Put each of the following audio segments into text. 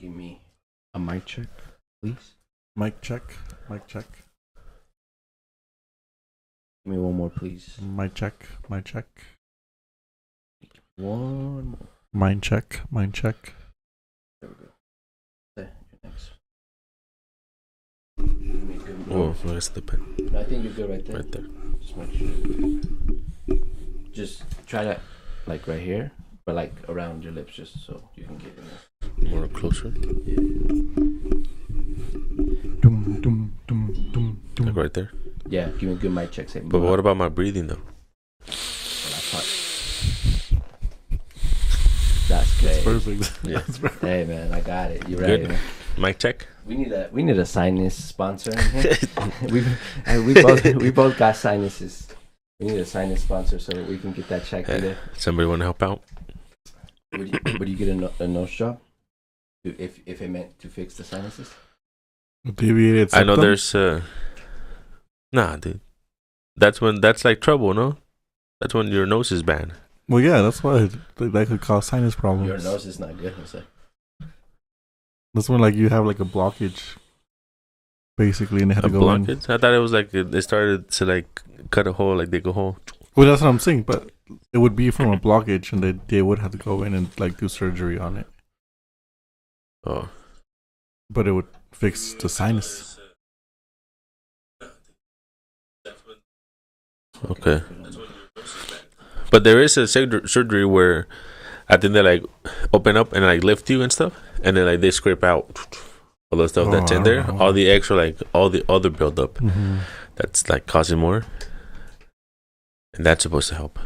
give me a mic check, please. Mic check. Mic check. Give me one more, please. Mic check. Mic check. One more. Mind check. Mind check. There we go. There, you're next. Give me a good Oh, where's the pen? No, I think you're good right there. Right there. Just make sure. Just try that, like right here, but like around your lips, just so you can get in there. More closer. Yeah. Dum dum dum dum dum. Like right there. Yeah, give me a good mic check. Say, But what about my breathing though? That's great. Perfect. Yeah. Hey man, I got it. You're Good. right. Man. Mic check. We need a sinus sponsor in here. we both got sinuses. We need a sinus sponsor so we can get that checked either. Somebody want to help out? Would you get a nose job if it meant to fix the sinuses? Deviated I know septum? there's nah, dude. That's like trouble, no? That's when your nose is bad. Well, yeah, that's why that could cause sinus problems. Your nose is not good, Jose. That's when like you have like a blockage, basically, and they had A to go in. blockage? I thought it was like they started to like cut a hole, like dig a hole. Well, that's what I'm saying. But it would be from a blockage, and they would have to go in and like do surgery on it. Oh. But it would fix the sinus. Okay. But there is a surgery where I think they like open up and like lift you and stuff, and then like they scrape out all the stuff that's in there, all the extra, like all the other buildup that's like causing more, and that's supposed to help.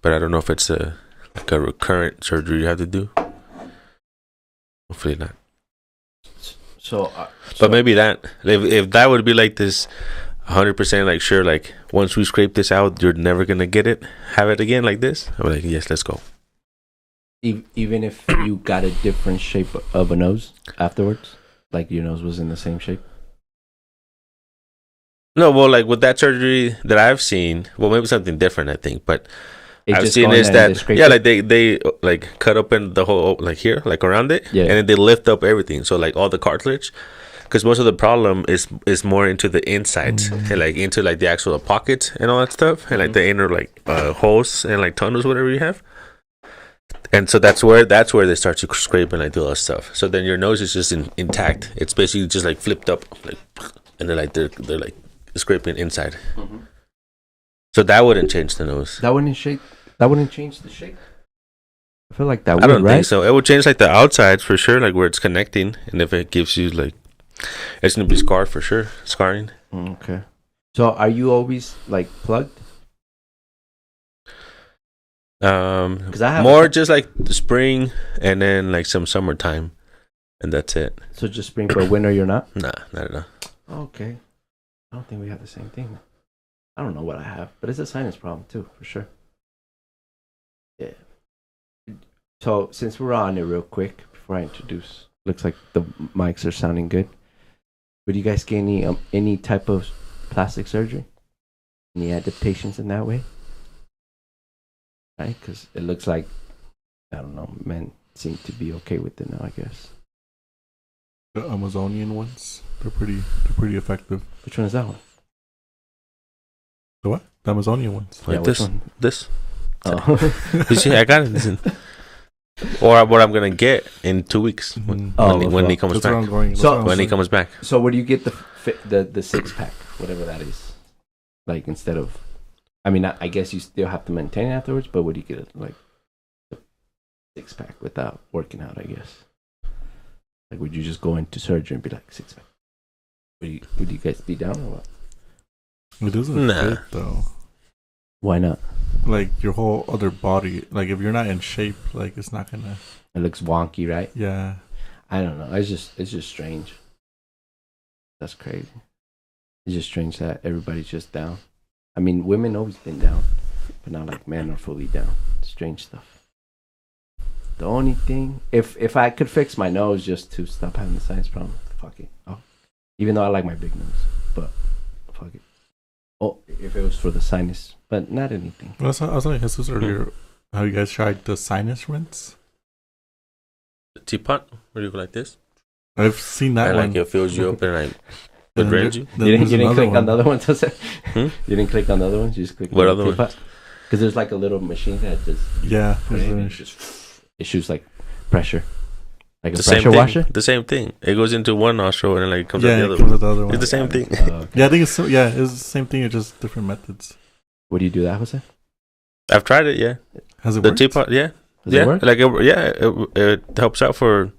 But I don't know if it's like a recurrent surgery you have to do. Hopefully not. So, But maybe that if that would be like this 100% like sure, like once we scrape this out you're never gonna have it again like this, I'm like, yes, let's go. even if you got a different shape of a nose afterwards, like your nose was in the same shape. No, well, like with that surgery that I've seen, well, maybe something different, I think, but It I've just seen go in is there and that they scrape yeah, it? like they like cut open the whole, like here, like around it, Yeah. and then they lift up everything, so like all the cartilage, because most of the problem is more into the insides, and like into like the actual pockets and all that stuff, and like the inner like holes and like tunnels, whatever you have. And so that's where they start to scrape and like do all that stuff. So then your nose is just intact. It's basically just like flipped up, like, and they're like scraping inside. So that wouldn't change the nose. That wouldn't change the shape. I feel like that would, I don't right? think so. It would change like the outsides for sure, like where it's connecting, and if it gives you like, it's gonna be scarred for sure, scarring. Okay. So are you always like plugged? Because I have More just like the spring and then like some summertime, and that's it. So just spring for winter, you're not? Nah, not at all. Okay. I don't think we have the same thing. I don't know what I have, but it's a sinus problem too, for sure. Yeah. So since we're on it real quick, before I introduce, looks like the mics are sounding good. Would you guys get any type of plastic surgery? Any adaptations in that way? Right? Because it looks like, I don't know, men seem to be okay with it now, I guess. The Amazonian ones, they're pretty effective. Which one is that one? The what? The Amazonian ones. Like Yeah, which this, one? this. Oh. You see, I got it. Listen. Or what I'm gonna get in 2 weeks when he comes That's where I'm back. going. That's So- what I'm When he saying. comes back. So where do you get the 6-pack, whatever that is? Like instead of, I mean, I guess you still have to maintain it afterwards, but would you get it like the 6-pack without working out? I guess. Like, would you just go into surgery and be like 6-pack? Would you guys be down or what? It doesn't Nah. fit though. Why not? Like your whole other body, like if you're not in shape, like it's not gonna. It looks wonky, right? Yeah. I don't know. It's just strange. That's crazy. It's just strange that everybody's just down. I mean, women always been down, but not like men are fully down. Strange stuff. The only thing, if I could fix my nose just to stop having the sinus problem, fuck it. Oh, even though I like my big nose, but fuck it. Oh, if it was for the sinus, but not anything. Well, I was telling Jesus earlier how you guys tried the sinus rinse. The teapot where you go like this. I've seen that And one. like it fills you up and like it Then drains you. then You there's didn't click another on the other ones, Jose? Hmm? You didn't click on the other ones? You just clicked What on other the ones? Because there's like a little machine that just... Yeah. it just it shoots like pressure. Like a The same pressure thing. washer? The same thing. It goes into one nostril and then like comes out Yeah, the it other comes one. with the other one. It's the same thing. Yeah, I think it's it's the same thing. It's just different methods. What do you do that, Jose? I've tried it. Yeah, Has it the worked? teapot. Yeah, Does yeah. it work? Like it helps out for.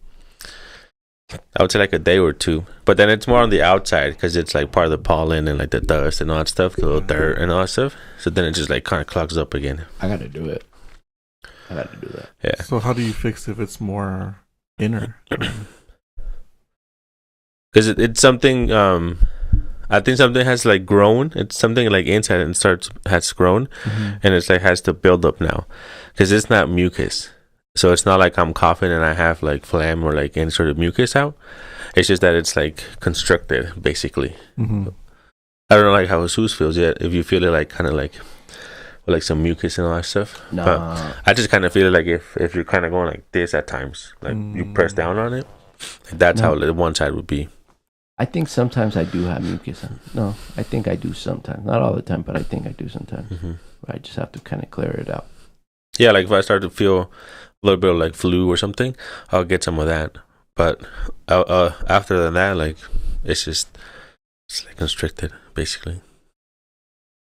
I would say like a day or two, but then it's more on the outside because it's like part of the pollen and like the dust and all that stuff, the little dirt and all that stuff. So then it just like kind of clogs up again. I gotta do it. I gotta do that. Yeah. So how do you fix if it's more inner? Because it's something. I think something has like grown. It's something like inside and has grown, and it's like has to build up now, because it's not mucus. So it's not like I'm coughing and I have like phlegm or like any sort of mucus out. It's just that it's like constricted, basically. Mm-hmm. I don't know like how Jesus feels yet. If you feel it like kind of like with like some mucus and all that stuff. No. But I just kind of feel it like if you're kind of going like this at times, like you press down on it, like that's how the one side would be. I think sometimes I do have mucus. No, I think I do sometimes. Not all the time, but I think I do sometimes. Mm-hmm. I just have to kind of clear it out. Yeah, like if I start to feel a little bit of like flu or something, I'll get some of that. But after that, like it's like constricted, basically.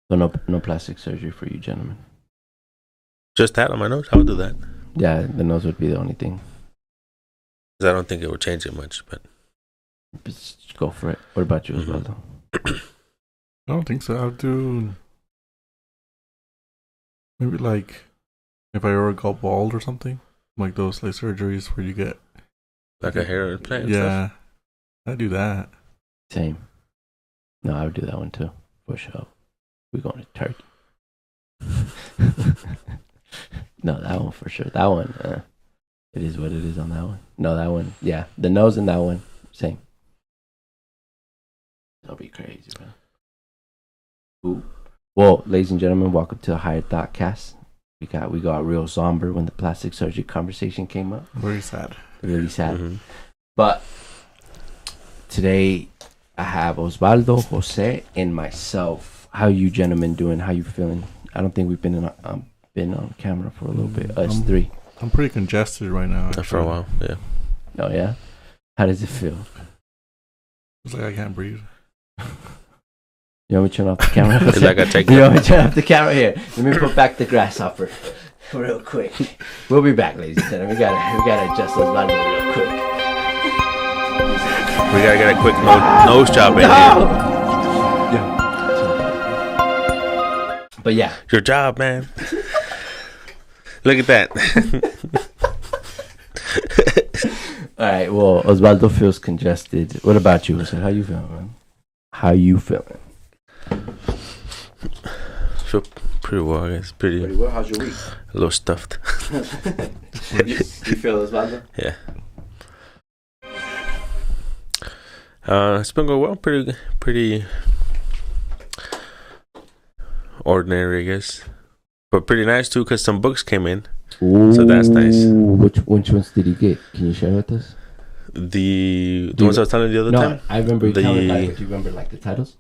So no plastic surgery for you gentlemen. Just that on my nose, I would do that. Yeah, the nose would be the only thing. 'Cause I don't think it would change it much. But Just go for it. What about you, Osvaldo? I don't think so. I'll do maybe like if I ever got bald or something, like those like surgeries where you get like a hair implant. And stuff. yeah, I do that. Same. No, I would do that one too, for sure. We're going to Turkey. No, that one for sure. That one, it is what it is on that one. No, that one, yeah. The nose and that one, same. That'll be crazy, man. Ooh. Well, ladies and gentlemen, welcome to the Higher Thought Cast. We got real somber when the plastic surgery conversation came up. Very sad. Really sad. Mm-hmm. But today I have Osvaldo, Jose, and myself. How you gentlemen doing? How you feeling? I don't think we've been on camera for a little bit. Us three. I'm pretty congested right now. For a while, yeah. Oh yeah. How does it feel? It's like I can't breathe. You want me to turn off the camera? It's like I take You want me to turn off the camera here? Let me put back the grasshopper real quick. We'll be back, ladies and gentlemen. We gotta adjust Osvaldo real quick. We gotta get a quick nose job in here. Yeah. But yeah. Your job, man. Look at that. All right. Well, Osvaldo feels congested. What about you, Jose? How you feeling, man? How you feeling? Feel pretty well, I guess. Pretty well. How's your week? a little stuffed. you feel Osvaldo? Yeah. It's been going well. Pretty ordinary, I guess, but pretty nice too. Cause some books came in, so that's nice. Which ones did you get? Can you share with us? The ones I was telling you the other time. I remember you telling me. Do you remember like the titles?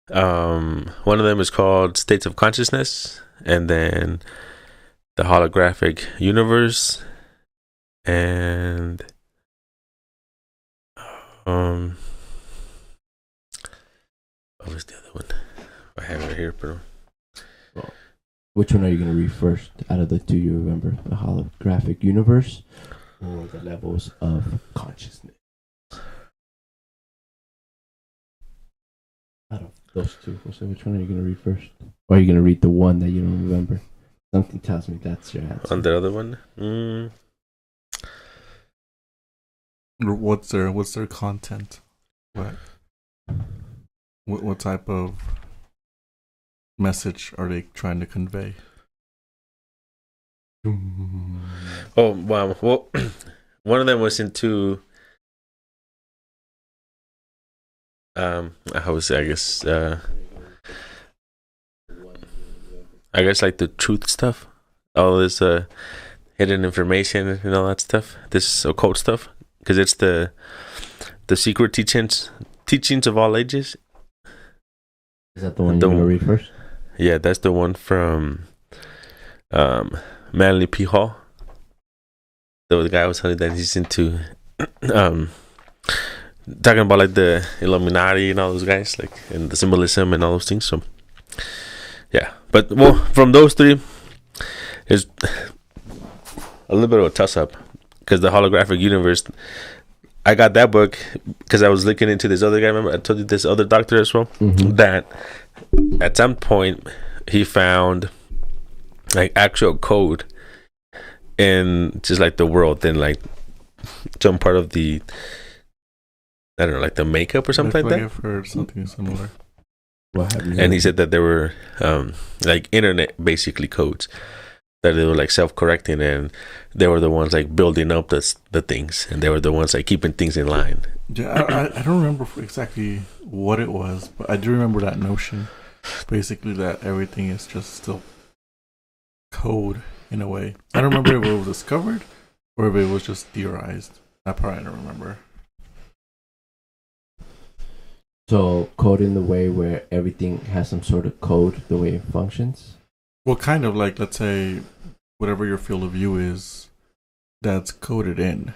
One of them is called States of Consciousness, and then the Holographic Universe, and what was the other one? I have it here, bro. Well, which one are you going to read first out of the two you remember? The Holographic Universe or the Levels of Consciousness? Out of those two, so which one are you going to read first? Or are you going to read the one that you don't remember? Something tells me that's your answer. On the other one? What's their content? What type of message are they trying to convey? Oh, wow. Well, one of them was into I guess like the truth stuff. All this hidden information and all that stuff. This occult stuff, because it's the secret teachings of all ages. Is that the one you want to read first? Yeah, that's the one from Manly P. Hall. The guy was telling that he's into talking about like the Illuminati and all those guys, like, and the symbolism and all those things. So yeah, but well, from those three, there's a little bit of a toss up, because the holographic universe, I got that book because I was looking into this other guy. Remember I told you this other doctor as well, that at some point he found like actual code in just like the world, in like some part of the, I don't know, like the makeup or something like that. I've heard something similar. What have you And he said that there were like internet basically codes, that they were like self-correcting, and they were the ones like building up the things, and they were the ones like keeping things in line. Yeah, I don't remember exactly what it was, but I do remember that notion, basically, that everything is just still code in a way. I don't remember if it was discovered or if it was just theorized. That part I don't remember. So code in the way where everything has some sort of code, the way it functions? Well, kind of like, let's say, whatever your field of view is, that's coded in.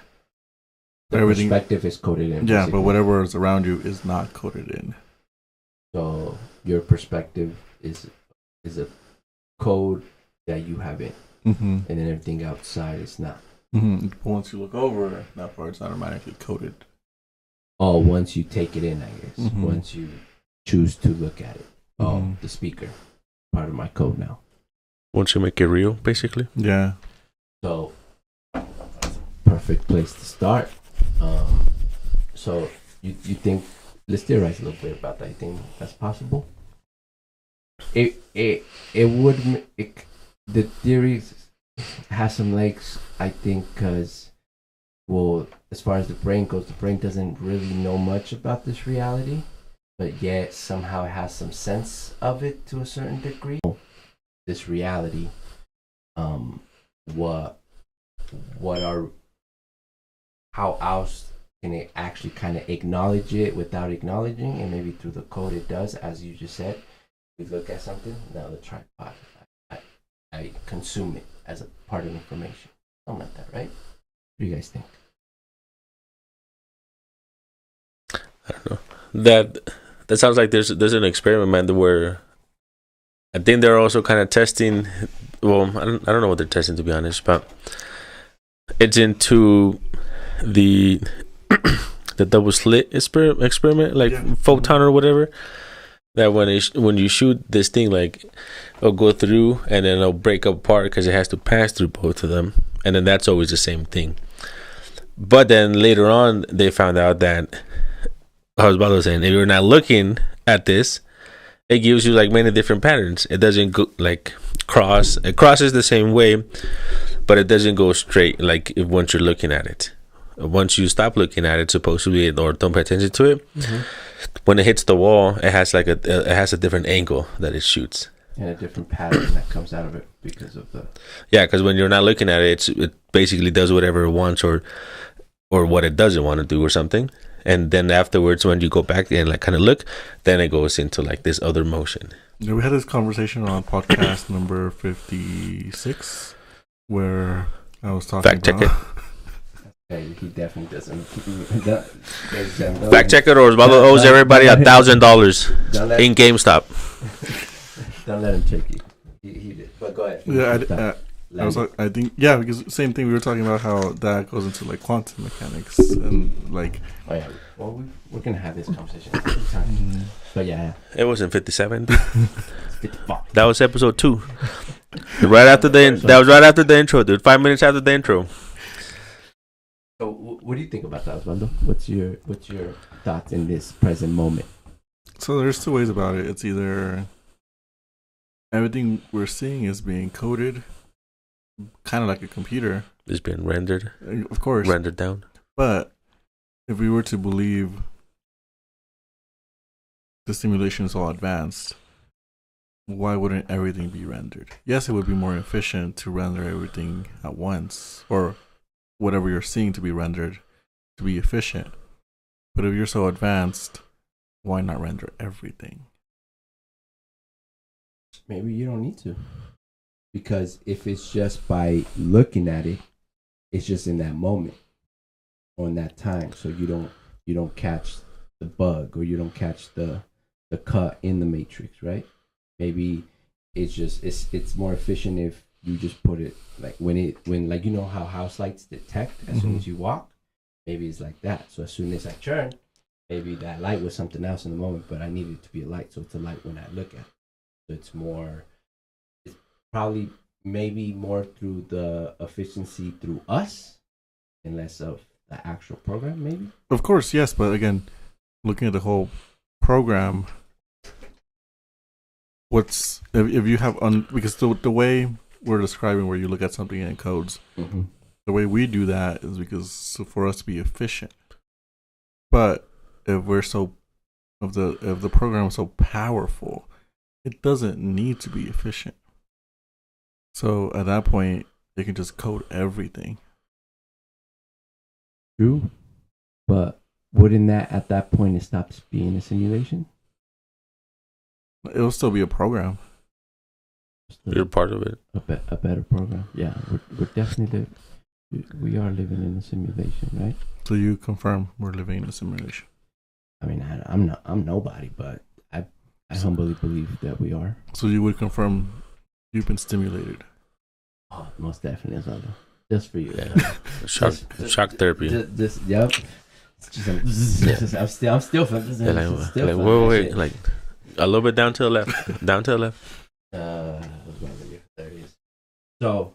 The Everything, perspective is coded in. yeah, basically. but whatever is around you is not coded in. So your perspective is a code that you have in, and then everything outside is not. But once you look over, that part's automatically coded. Oh, once you take it in, I guess. Once you choose to look at it. Oh, the speaker, part of my code now. Once you make it real, basically. Yeah. So, perfect place to start. So you think, let's theorize a little bit about that. You think that's possible? The theory has some legs, I think, because, well, as far as the brain goes, the brain doesn't really know much about this reality, but yet somehow it has some sense of it to a certain degree. This reality, how else can it actually kind of acknowledge it without acknowledging? And maybe through the code it does, as you just said. We look at something, now the tripod, I consume it as a part of information. Something like that, right? What do you guys think? I don't know. That sounds like there's an experiment, man, where I think they're also kind of testing. Well, I don't know what they're testing, to be honest, but it's into the double slit experiment, like photon or whatever. That when you shoot this thing, like, it'll go through and then it'll break apart because it has to pass through both of them, and then that's always the same thing. But then later on, they found out that, Osvaldo was saying, if you're not looking at this, it gives you like many different patterns. It doesn't go like cross. It crosses the same way, but it doesn't go straight. Like once you're looking at it, once you stop looking at it, supposedly, or don't pay attention to it, when it hits the wall, it has like it has a different angle that it shoots, and a different pattern that comes out of it because of the. Yeah, because when you're not looking at it, it basically does whatever it wants or what it doesn't want to do or something. And then afterwards, when you go back and like kind of look, then it goes into like this other motion. Yeah, we had this conversation on podcast number 56, where I was talking Fact check it. He definitely doesn't. Fact check it, or Osvaldo owes everybody $1,000 in GameStop. Don't let him check you. He did. But go ahead. Yeah, I was like, I think, yeah, because same thing, we were talking about how that goes into like quantum mechanics and like. Oh yeah, well we're gonna have this conversation every time. But yeah, it wasn't 57. 55. That was episode 2. Right after that was right after the intro, dude. 5 minutes after the intro. So what do you think about that, Osvaldo? What's your thoughts in this present moment? So there's two ways about it. It's either everything we're seeing is being coded, kind of like a computer. It's been rendered. Of course. Rendered down. But if we were to believe the simulation is all advanced, why wouldn't everything be rendered? Yes, it would be more efficient to render everything at once, or whatever you're seeing to be rendered to be efficient. But if you're so advanced, why not render everything? Maybe you don't need to. Because if it's just by looking at it, it's just in that moment, on that time. So you don't catch the bug, or you don't catch the cut in the matrix, right? Maybe it's more efficient if you just put it like when like, you know how house lights detect as soon as you walk. Maybe it's like that. So as soon as I turn, maybe that light was something else in the moment, but I needed it to be a light, so it's a light when I look at it. So it's probably maybe more through the efficiency through us and less of the actual program, maybe. Of course, yes, but again, looking at the whole program, if you have because the way we're describing where you look at something and it codes, the way we do that is because for us to be efficient. But if the program is so powerful, it doesn't need to be efficient. So at that point, they can just code everything. True. But wouldn't that, at that point, it stops being a simulation? It'll still be a program. You're part of it. A better program. Yeah, we're definitely, we are living in a simulation, right? So you confirm we're living in a simulation. I mean, I'm nobody, but I humbly believe that we are. So you would confirm you've been stimulated? Oh, most definitely, Osvaldo. Just for you. Shock therapy. Yep. I'm still wait, like a little bit down to the left. Down to the left. There it is. So,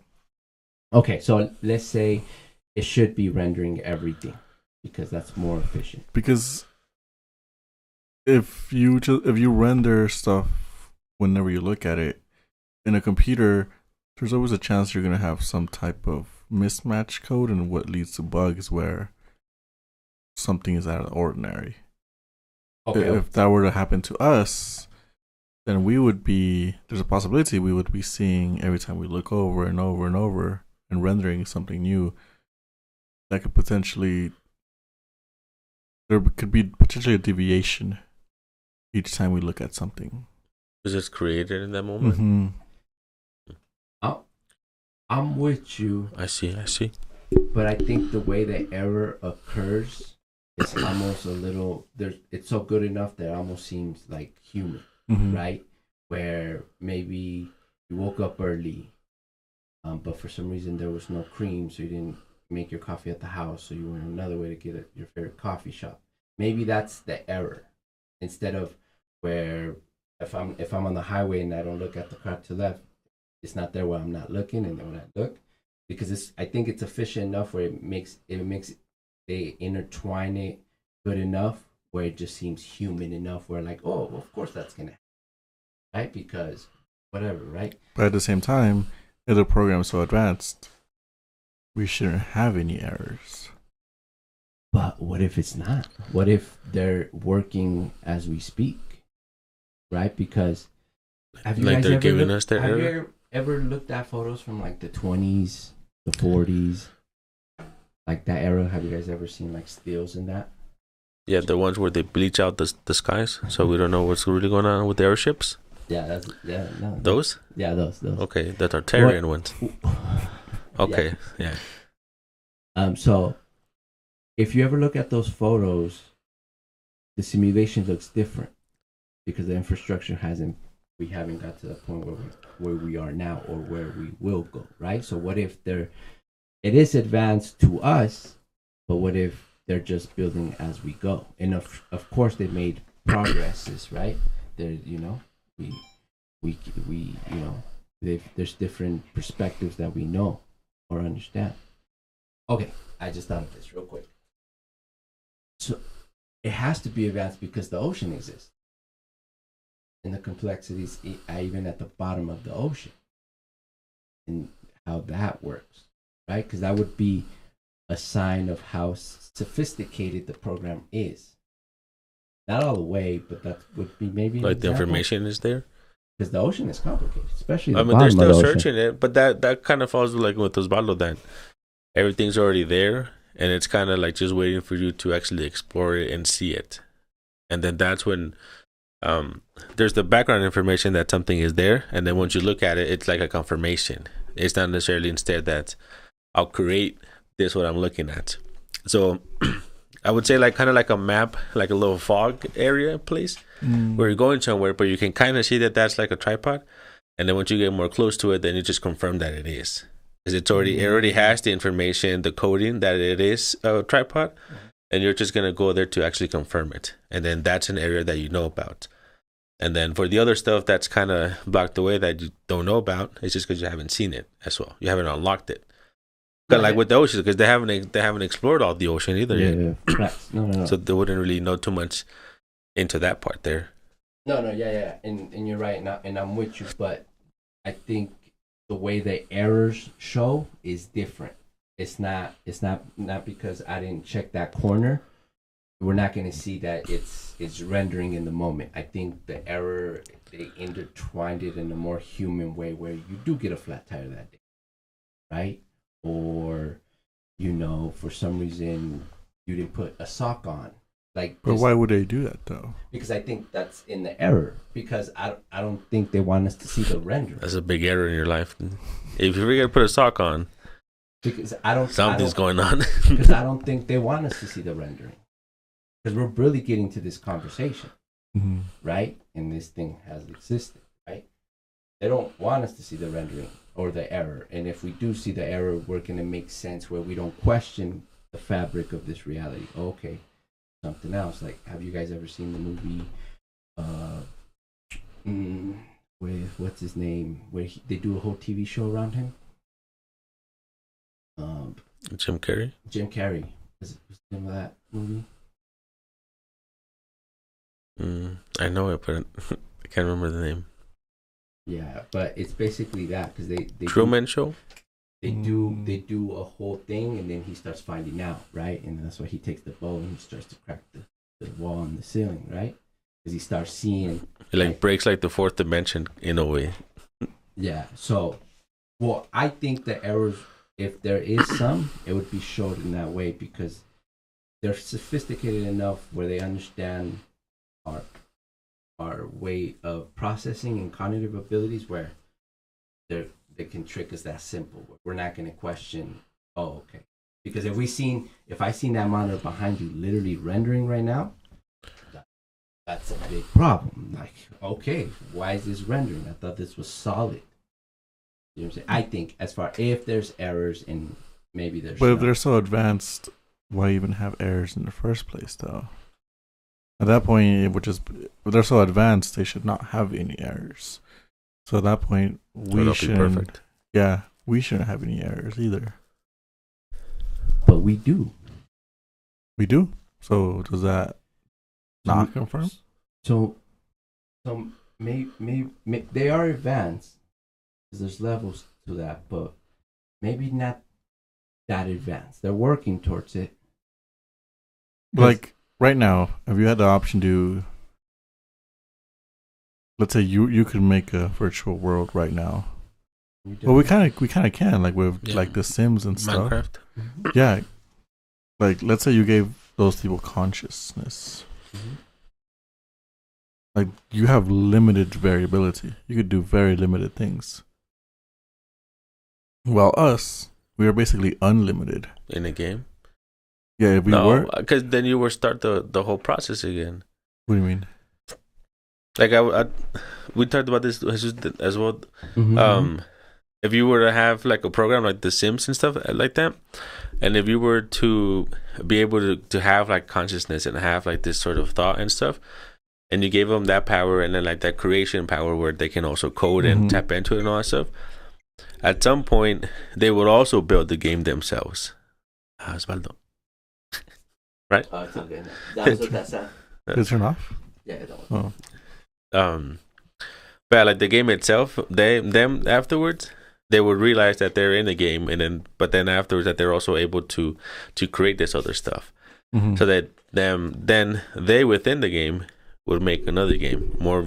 okay, so let's say it should be rendering everything because that's more efficient. Because if you render stuff whenever you look at it in a computer, there's always a chance you're gonna have some type of mismatch code, and what leads to bugs where something is out of the ordinary. Okay. If that were to happen to us, then there's a possibility we would be seeing every time we look over and over and over and rendering something new that could there could be potentially a deviation each time we look at something. Was this created in that moment? I'm with you. I see. But I think the way the error occurs is almost a little, it's so good enough that it almost seems like human, right? Where maybe you woke up early, but for some reason there was no cream, so you didn't make your coffee at the house, so you went another way to get your favorite coffee shop. Maybe that's the error. Instead of where if I'm on the highway and I don't look at the car to the left, it's not there where I'm not looking, and then when I look, because I think it's efficient enough where they intertwine it good enough where it just seems human enough where like, oh, well, of course that's gonna happen, right? Because whatever, right? But at the same time, if the program's so advanced, we shouldn't have any errors. But what if it's not? What if they're working as we speak, right? Because have you ever looked at photos from like the 20s, the 40s, like that era? Have you guys ever seen like stills in that? Yeah, the ones where they bleach out the skies, so we don't know what's really going on with the airships. Yeah, those. Yeah, those. Okay, the Tartarian ones. Okay, yeah. So if you ever look at those photos, the simulation looks different because the infrastructure we haven't got to the point where we are now or where we will go, right? So what if it is advanced to us, but what if they're just building as we go? And of course they made progresses, right? There, there's different perspectives that we know or understand. Okay, I just thought of this real quick. So it has to be advanced because the ocean exists. And the complexities even at the bottom of the ocean. And how that works, right? Because that would be a sign of how sophisticated the program is. Not all the way, but that would be maybe like the information is there. because the ocean is complicated, especially the I mean, bottom they're of still the ocean. searching it, but that kind of falls like with Osvaldo that everything's already there, and it's kind of like just waiting for you to actually explore it and see it, and then that's when there's the background information that something is there, and then once you look at it, it's like a confirmation. It's not necessarily instead that I'll create this what I'm looking at. So I would say like kind of like a map, like a little fog area place where you're going somewhere, but you can kind of see that that's like a tripod. And then once you get more close to it, then you just confirm that it is. Because it already has the information, the coding that it is a tripod. And you're just going to go there to actually confirm it. And then that's an area that you know about. And then for the other stuff that's kind of blocked away that you don't know about, it's just because you haven't seen it as well. You haven't unlocked it. Kind of like with the ocean, because they haven't explored all the ocean either yet. Yeah. No. So they wouldn't really know too much into that part there. No, yeah. And you're right, and I'm with you, but I think the way the errors show is different. It's not because I didn't check that corner. We're not going to see that it's rendering in the moment. I think the error, they intertwined it in a more human way where you do get a flat tire that day, right? Or, for some reason you didn't put a sock on. But why would they do that though? Because I think that's in the error. Because I don't think they want us to see the render. That's a big error in your life. If you forget to put a sock on, because something's going on. Because I don't think they want us to see the rendering. Because we're really getting to this conversation, right? And this thing has existed, right? They don't want us to see the rendering or the error. And if we do see the error, we're going to make sense where we don't question the fabric of this reality. Okay, something else. Like, have you guys ever seen the movie with, what's his name? Where they do a whole TV show around him? Jim Carrey? Jim Carrey. What's the name of that movie? I know it, but I can't remember the name. Yeah, but it's basically that because they Truman Show. They do a whole thing, and then he starts finding out, right? And that's why he takes the bow and he starts to crack the wall on the ceiling, right? Because he starts seeing. It breaks like the fourth dimension in a way. Yeah. So, well, I think the errors, if there is some, it would be showed in that way because they're sophisticated enough where they understand our way of processing and cognitive abilities where they can trick us that simple. We're not going to question, oh, okay. Because if I seen that monitor behind you literally rendering right now, that's a big problem. Like, okay, why is this rendering? I thought this was solid. You know what I'm saying? I think as far if there's errors and maybe there's But if they're so advanced, why even have errors in the first place though? At that point, if they're so advanced, they should not have any errors. So at that point, we shouldn't. Yeah, we shouldn't have any errors either. But we do. We do. So does that not confirm? So maybe they are advanced because there's levels to that, but maybe not that advanced. They're working towards it. Like. Right now, have you had the option to, let's say you could make a virtual world right now? Well, we kind of can, like with like The Sims and stuff. Minecraft. Yeah, like let's say you gave those people consciousness. Like you have limited variability. You could do very limited things. While us, we are basically unlimited In a game? Yeah, if we were, because then you will start the whole process again. What do you mean? Like we talked about this as well. If you were to have like a program like The Sims and stuff like that, and if you were to be able to have like consciousness and have like this sort of thought and stuff, and you gave them that power and then like that creation power where they can also code and tap into it and all that stuff, at some point they would also build the game themselves. Osvaldo. Right? Oh, it's okay. That's what that sound. Did it turn off? Yeah, that was. But like the game itself, them afterwards, they would realize that they're in the game, but then afterwards that they're also able to create this other stuff, so that then they within the game would make another game more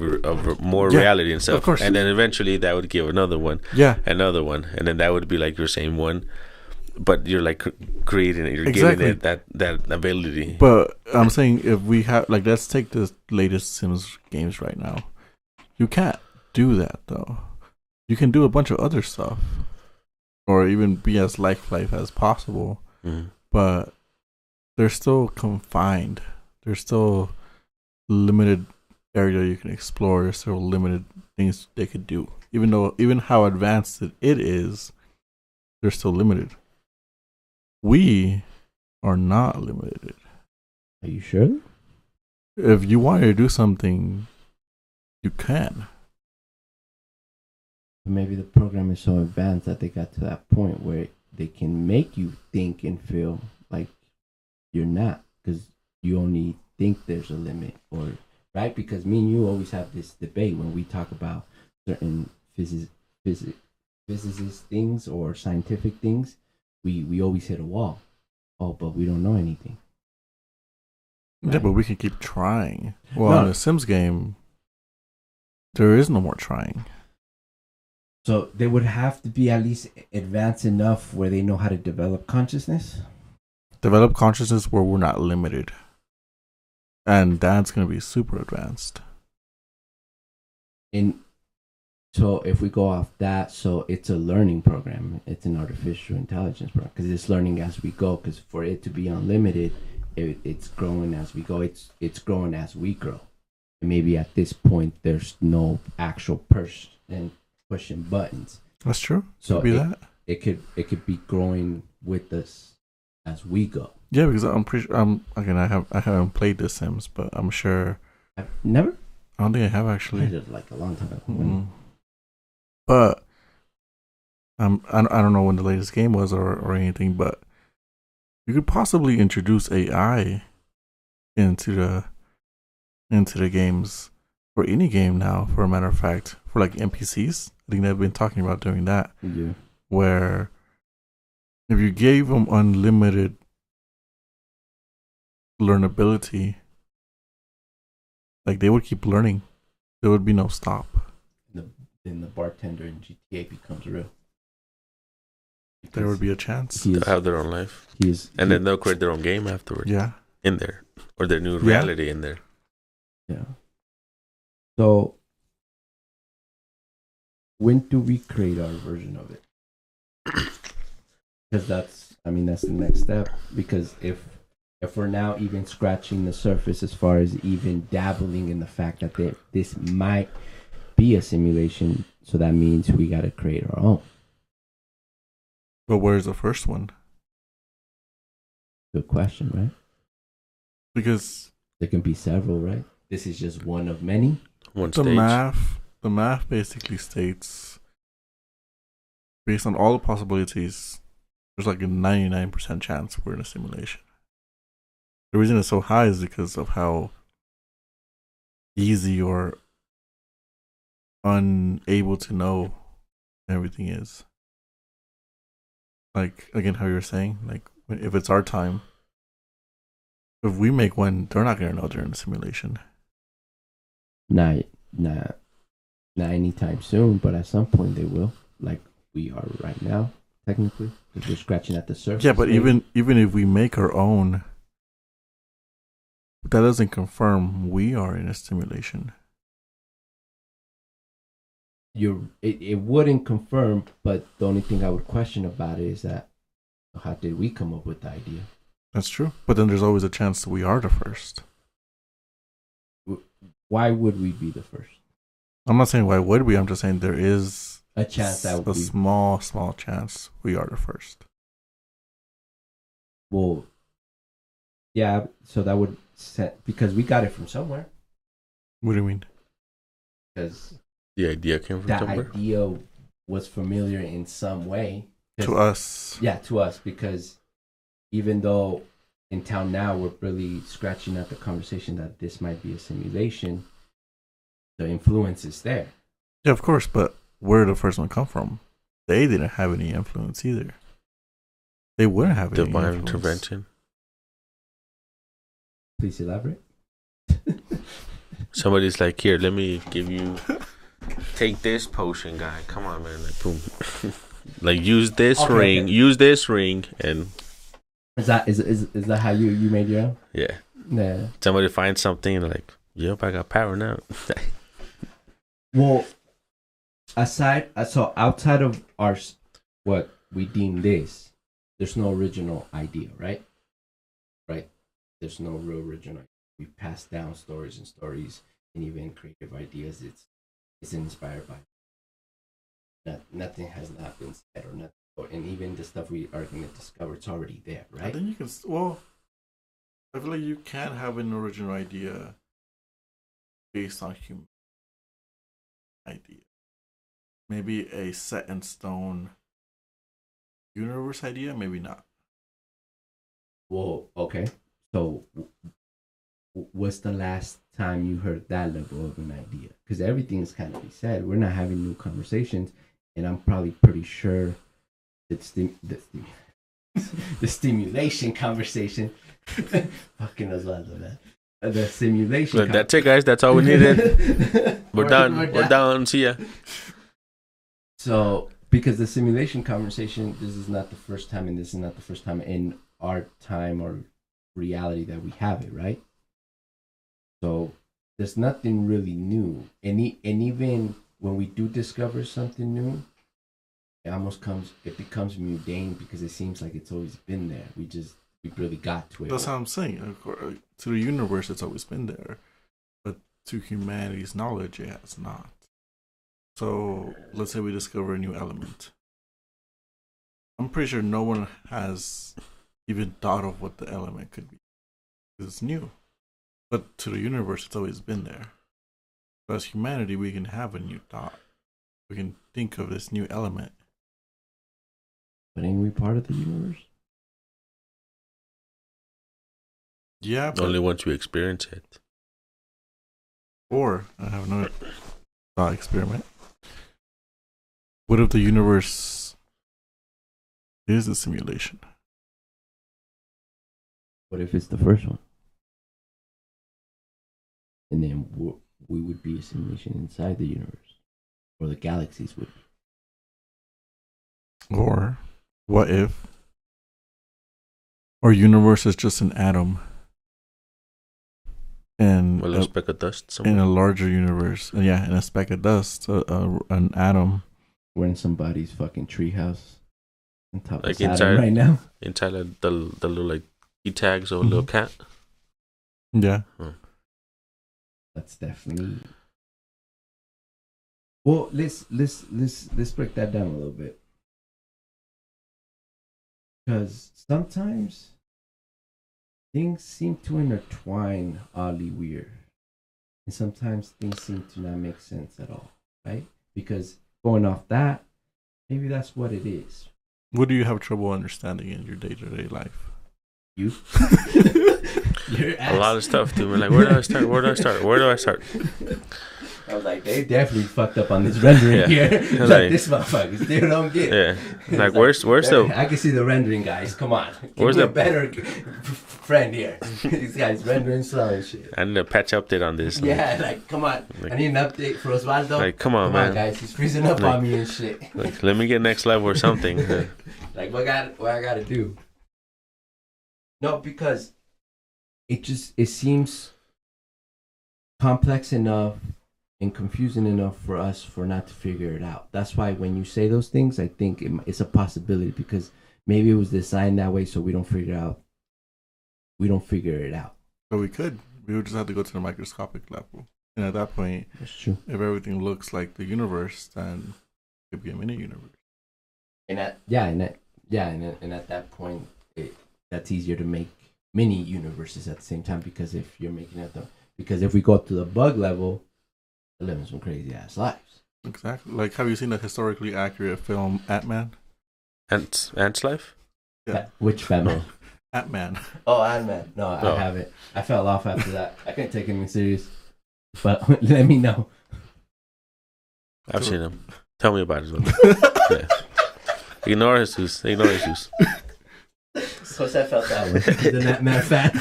more Yeah, reality and stuff. of course. And then eventually that would give another one, Yeah, another one, and then that would be like your same one, but you're like creating it. You're Exactly. giving it that ability. but I'm saying if we have like, let's take the latest Sims games right now. You can't do that though. You can do a bunch of other stuff, or even be as lifelike as possible, but they're still confined. There's still limited area you can explore. There's still limited things they could do. Even how advanced it is, they're still limited. We are not limited. Are you sure? If you want to do something, you can. Maybe the program is so advanced that they got to that point where they can make you think and feel like you're not, because you only think there's a limit, or right? Because me and you always have this debate when we talk about certain physicist things or scientific things. We always hit a wall. Oh, but we don't know anything. Right? Yeah, but we can keep trying. Well, No. in a Sims game, there is no more trying. So they would have to be at least advanced enough where they know how to develop consciousness. Develop consciousness where we're not limited. And that's going to be super advanced. And so if we go off that, so it's a learning program. It's an artificial intelligence program because it's learning as we go. Because for it to be unlimited, it's growing as we go. It's growing as we grow. And maybe at this point, there's no actual person pushing buttons. That's true. So could be that. It could be growing with us as we go. Yeah, because I'm pretty sure. Again, I haven't played The Sims, but I'm sure. I've never. I don't think I have I actually. played it like a long time ago. Mm-hmm. But I don't know when the latest game was or anything, but you could possibly introduce AI into the games, for any game now, for a matter of fact, for like NPCs. I think they've been talking about doing that. Yeah. Where if you gave them unlimited learnability, like they would keep learning. There would be no stop. Then the bartender in GTA becomes real. There would be a chance. They'll have their own life. And then they'll create their own game afterwards. Yeah. In there. Or their new reality in there. Yeah. So when do we create our version of it? Because that's the next step. Because if we're now even scratching the surface as far as even dabbling in the fact that this might be a simulation, so that means we got to create our own. But where's the first one? Good question, right? Because there can be several, right? This is just one of many. One stage. The math basically states, based on all the possibilities, there's like a 99% chance we're in a simulation. The reason it's so high is because of how easy or unable to know everything is. Like, again, how you were saying, like, if it's our time, if we make one, they're not going to know they're in a simulation. Not anytime soon, but at some point they will, like we are right now, technically, because we're scratching at the surface. Yeah, but even if we make our own, that doesn't confirm we are in a simulation. It wouldn't confirm, but the only thing I would question about it is that how did we come up with the idea? That's true, but then there's always a chance that we are the first. Why would we be the first? I'm not saying why would we. I'm just saying there is a chance that a small chance we are the first. Well, yeah. So that would set, because we got it from somewhere. What do you mean? Because the idea came from somewhere. That idea was familiar in some way to us. Yeah, to us, because even though in town now we're really scratching at the conversation that this might be a simulation, the influence is there. Yeah, of course, but where did the first one come from? They didn't have any influence either. They wouldn't have any divine influence. Intervention. Please elaborate. Somebody's like, here, let me give you, take this potion, guy. Come on, man. Like, boom. Like, use this ring, and is that how you made your own? yeah. Yeah. Somebody finds something and like, yep, I got power now. Well, outside of what we deem this, there's no original idea, right? Right. There's no real original. We pass down stories and even creative ideas. It's inspired by. Nothing has not been said or nothing, and even the stuff we are going to discover, it's already there, right? I think you can. Well, I feel like you can have an original idea based on human idea. Maybe a set in stone universe idea, maybe not. Well, okay. So, what's the last time you heard that level of an idea? Because everything's kind of be said. We're not having new conversations, and I'm probably pretty sure it's the stimulation conversation. Fucking Osvaldo, man. The simulation. That's it, guys. That's all we needed. We're done. We're done. See ya. So, because the simulation conversation, this is not the first time, and this is not the first time in our time or reality that we have it, right? So, there's nothing really new. And even when we do discover something new, it becomes mundane because it seems like it's always been there. We really got to it. That's how I'm saying. To the universe, it's always been there. But to humanity's knowledge, it has not. So let's say we discover a new element. I'm pretty sure no one has even thought of what the element could be. It's new. But to the universe, it's always been there. So as humanity, we can have a new thought. We can think of this new element. But ain't we part of the universe? Yeah, but Only once you experience it. Or I have another thought experiment. What if the universe is a simulation? What if it's the first one? And then we would be a simulation inside the universe, or the galaxies would be. Or what if our universe is just an atom and A little speck of dust somewhere. in a larger universe? And yeah, in a speck of dust, an atom. We're in somebody's fucking treehouse on top Like of Saturn inside- right now. Inside of the little like key tags of a little cat. Yeah. That's definitely. Well, let's break that down a little bit, because sometimes things seem to intertwine oddly weird, and sometimes things seem to not make sense at all, right? Because going off that, maybe that's what it is. What do you have trouble understanding in your day-to-day life? You. A lot of stuff, dude. We're like, where do I start? Where do I start? I was like, they definitely fucked up on this rendering here. Like, this motherfucker still don't get it. Yeah. Like, where's the... I can see the rendering, guys. Come on. Where's Give me the- a better friend here? These guys rendering slow and shit. I need a patch update on this. Yeah, like, come on. I need an update for Osvaldo. Like, come on, man. guys. He's freezing up Like- on me and shit. Like, let me get next level or something. Like, what I gotta do? No, because it seems complex enough and confusing enough for us for not to figure it out. That's why when you say those things, I think it's a possibility, because maybe it was designed that way so we don't figure it out. But we could. We would just have to go to the microscopic level. And at that point, That's true. if everything looks like the universe, then it could be a mini universe. And at that point, that's easier to make mini universes at the same time, because if you're making it because if we go to the bug level, they're living some crazy ass lives. Exactly. Like, have you seen the historically accurate film Ant-Man? Ant's life? Yeah. Which family? Ant-Man. Oh, Ant-Man. No, Oh. I haven't. I fell off after that. I couldn't take anything serious. But let me know. I've seen him. Tell me about it. Yeah. Ignore Jesus. Jose felt that way. He's an Ant-Man fan.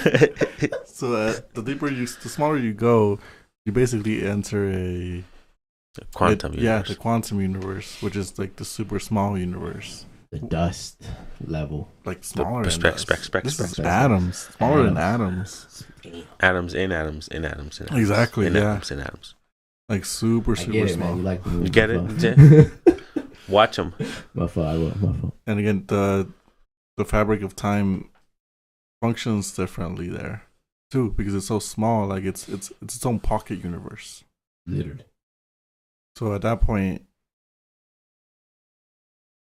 So the smaller you go, you basically enter a Quantum the universe. quantum universe, which is like the super small universe, The dust level. like smaller The than spec. This is spec. atoms, smaller than atoms. Atoms in atoms in atoms in atoms. Exactly, In yeah. atoms in atoms. Like super I get it, small. man. You like the movie. You get my it? fault. Watch them. My fault. I will. My fault. And again, the fabric of time functions differently there too, because it's so small. Like it's its own pocket universe. Literally. So at that point,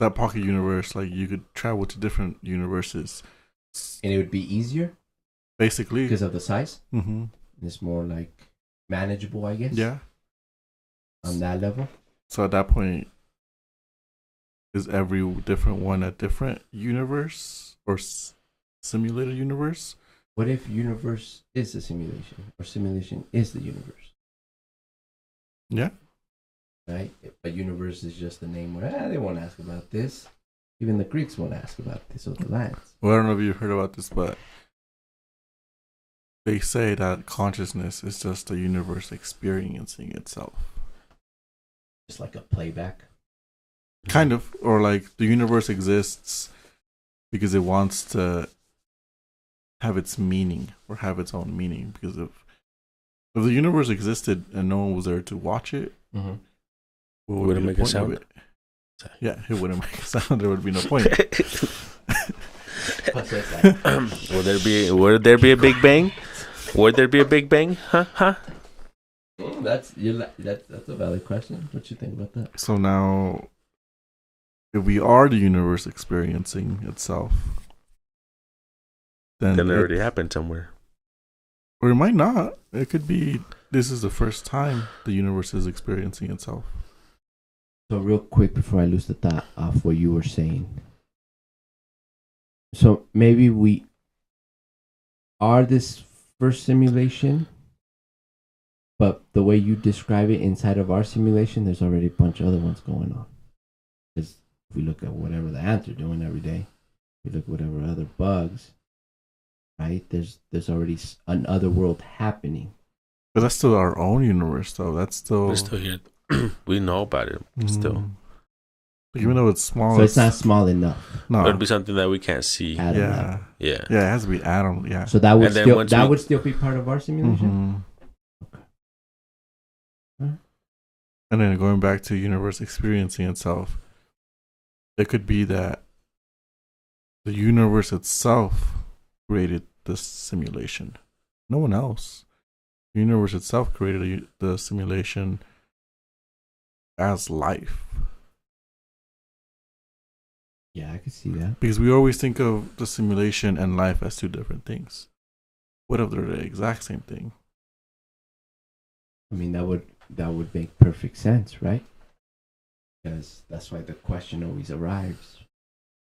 that pocket universe, like you could travel to different universes. And it would be easier Basically, because of the size. mm-hmm. It's more like manageable, I guess. Yeah. On that level. So at that point, is every different one a different universe or simulated universe? What if universe is a simulation or simulation is the universe? Yeah. Right? But universe is just the name where they won't ask about this. Even the Greeks won't ask about this or the lands. Well, I don't know if you've heard about this, but they say that consciousness is just the universe experiencing itself. Just like a playback. Kind of. Or like the universe exists because it wants to have its meaning or have its own meaning. Because if the universe existed and no one was there to watch it, Mm-hmm. what Would it be the make a point of sound? it? Yeah, it wouldn't make a sound. There would be no point. Would there be a big bang? Would there be a big bang? Huh? That's a valid question. What you think about that? So now, if we are the universe experiencing itself, then Then it already happened somewhere. or it might not. It could be this is the first time the universe is experiencing itself. So real quick before I lose the thought off what you were saying. So maybe we are this first simulation, but the way you describe it inside of our simulation, there's already a bunch of other ones going on. Because if we look at whatever the ants are doing every day, we look at whatever other bugs, right? There's already another world happening. But that's still our own universe, though. That's still We're still here. We know about it still. Like, even though it's small, So it's not small enough. No, It'd be something that we can't see. Atom yeah, level. Yeah. yeah. It has to be atom. Yeah. So that would And then still once we- would still be part of our simulation. Mhm. Okay. And then going back to universe experiencing itself, it could be that the universe itself created this simulation. No one else. The universe itself created the simulation as life. Yeah, I can see that. Because we always think of the simulation and life as two different things. What if they're the exact same thing? I mean, that would make perfect sense, right? Because that's why the question always arrives.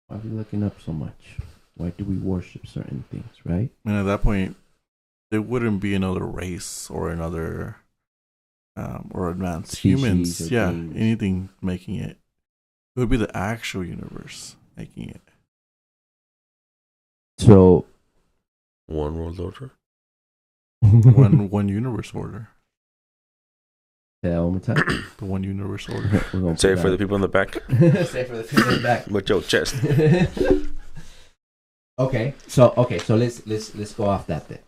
Why are we looking up so much? Why do we worship certain things, right? And at that point, there wouldn't be another race or another or advanced Species humans. or Yeah, beings. anything making it. It would be the actual universe making it. So, One world order. One universe order. Say that one more time. The one universe order. We're gonna Say it put for the that- people in the back. Say it for the people in the back. With your chest. Okay, so let's go off that then.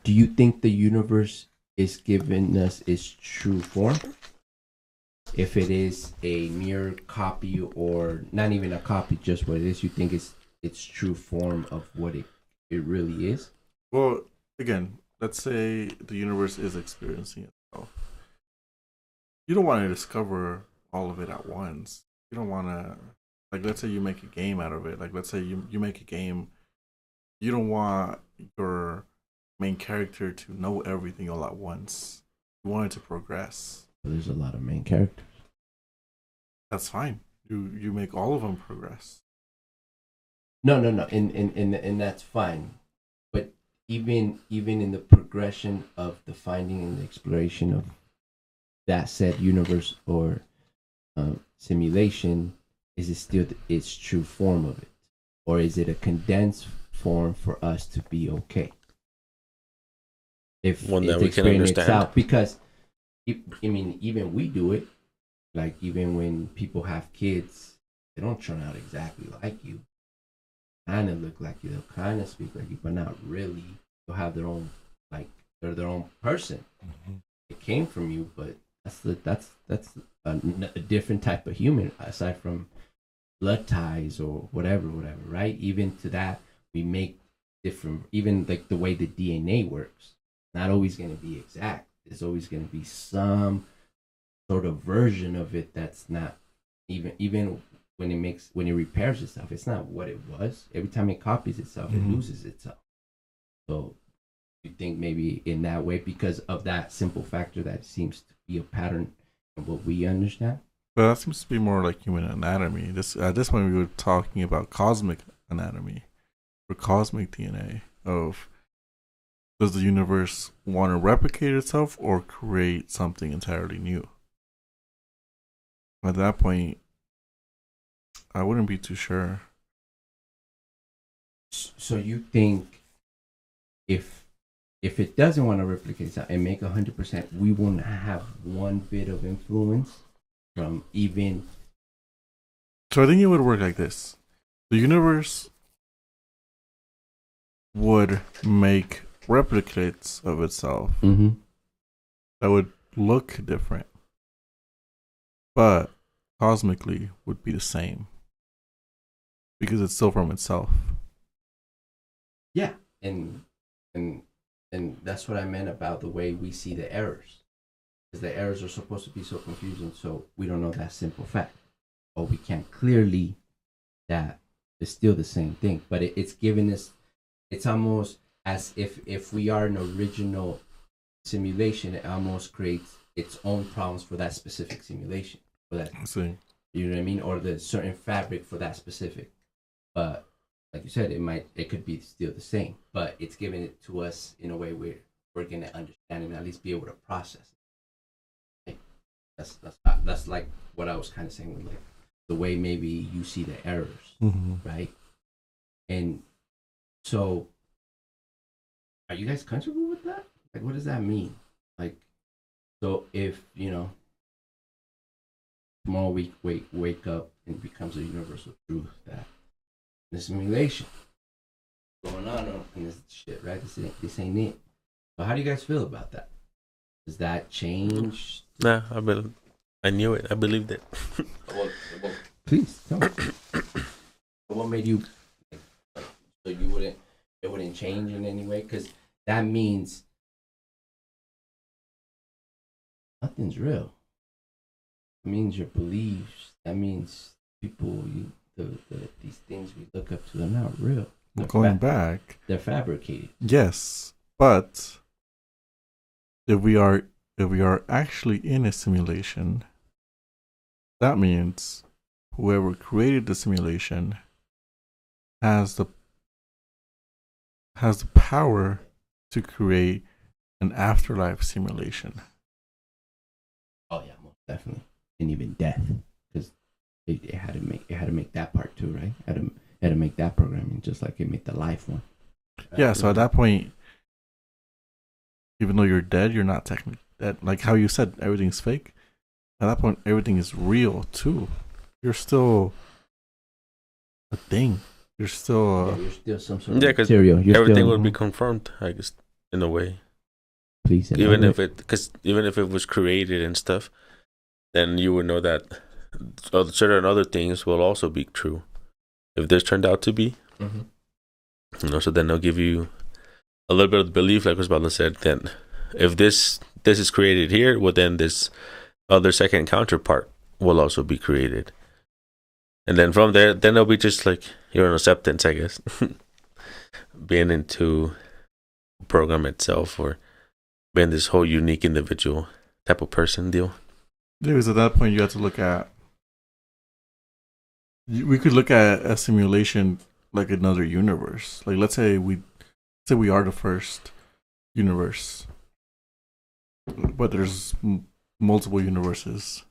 Do you think the universe is giving us its true form? If it is a mere copy or not even a copy, just what it is, you think it's its true form of what it really is? Well, again, let's say the universe is experiencing itself. You don't want to discover all of it at once. You don't want to, like, let's say you make a game out of it. Like, let's say you make a game. You don't want your main character to know everything all at once. You want it to progress. There's a lot of main characters. That's fine. You make all of them progress. No, and that's fine. But even in the progression of the finding and the exploration of that said universe or simulation, is it still its true form of it, or is it a condensed form for us to be okay? if One that the we can experience understand. out, because I mean, even we do it. Like even when people have kids, they don't turn out exactly like you. Kind of look like you. They'll kind of speak like you, but not really. They'll have their own, like they're their own person. It came from you, but that's a different type of human aside from blood ties or whatever, right? Even to that, we make different. Even like the way the DNA works, not always going to be exact. There's always going to be some sort of version of it that's not even when it repairs itself, it's not what it was. Every time it copies itself, it loses itself. So you think maybe in that way, because of that simple factor, that seems to be a pattern of what we understand. But that seems to be more like human anatomy. At this point we were talking about cosmic anatomy or cosmic DNA of, does the universe want to replicate itself or create something entirely new? At that point, I wouldn't be too sure. So you think if it doesn't want to replicate itself and make 100%, we won't have one bit of influence from even. So I think it would work like this: the universe would make replicates of itself that would look different, but cosmically would be the same because it's still from itself. Yeah, and that's what I meant about the way we see the errors, because the errors are supposed to be so confusing, so we don't know that simple fact, or we can't clearly that it's still the same thing, but it's giving us. It's almost as if we are an original simulation, it almost creates its own problems for that specific simulation. For that, you know what I mean, or the certain fabric for that specific. But like you said, it could be still the same, but it's giving it to us in a way where we're gonna understand and at least be able to process it. Like, that's like what I was kind of saying with like the way maybe you see the errors, right? And so, are you guys comfortable with that? Like, what does that mean? Like, so if tomorrow we wake up and it becomes a universal truth that the simulation going on and this shit, right? This ain't it. So how do you guys feel about that? Does that change? Nah, I knew it. I believed it. Well, please tell me. What made you? So it wouldn't change in any way, because that means nothing's real. It means your beliefs. That means people, these things we look up to, they're not real. They're Going back, they're fabricated. Yes, but if we are actually in a simulation, that means whoever created the simulation has the power to create an afterlife simulation. Oh yeah, most definitely, and even death, because it had to make that part too, right? It had to make that programming just like it made the life one. Yeah, so at that point, even though you're dead, you're not technically dead. Like how you said, everything's fake. At that point, everything is real too. You're still a thing. You're still you're still some sort of material. You're everything still, would be confirmed, I guess, in a way. Please, even if it was created and stuff, then you would know that certain other things will also be true. If this turned out to be, so then they'll give you a little bit of belief, like Osvaldo said. Then, if this is created here, well, then this other second counterpart will also be created. And then from there, then it'll be just like your acceptance, I guess. Being into program itself, or being this whole unique individual type of person deal. Because at that point, you have to look at. We could look at a simulation like another universe. Like let's say we are the first universe, but there's multiple universes.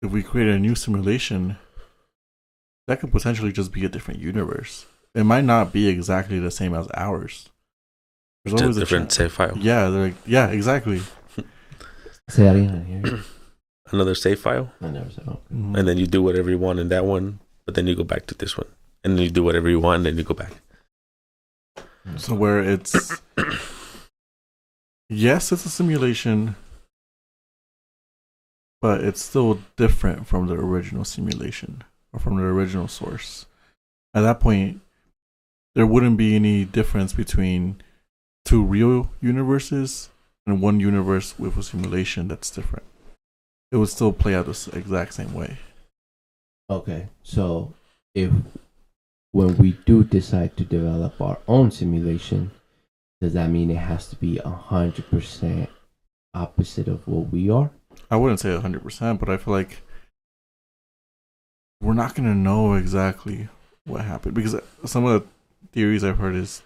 If we create a new simulation, that could potentially just be a different universe. It might not be exactly the same as ours. There's always Just a different chance. save file. Yeah, they're like, yeah, exactly. Say that again. I didn't hear you. Another save file, I never said okay. Mhm. and then you do whatever you want in that one, but then you go back to this one, and then you do whatever you want, and then you go back. So where it's yes, it's a simulation, but it's still different from the original simulation or from the original source. At that point, there wouldn't be any difference between two real universes and one universe with a simulation that's different. It would still play out the exact same way. Okay, so if when we do decide to develop our own simulation, does that mean it has to be 100% opposite of what we are? I wouldn't say 100%, but I feel like we're not going to know exactly what happened, because some of the theories I've heard is,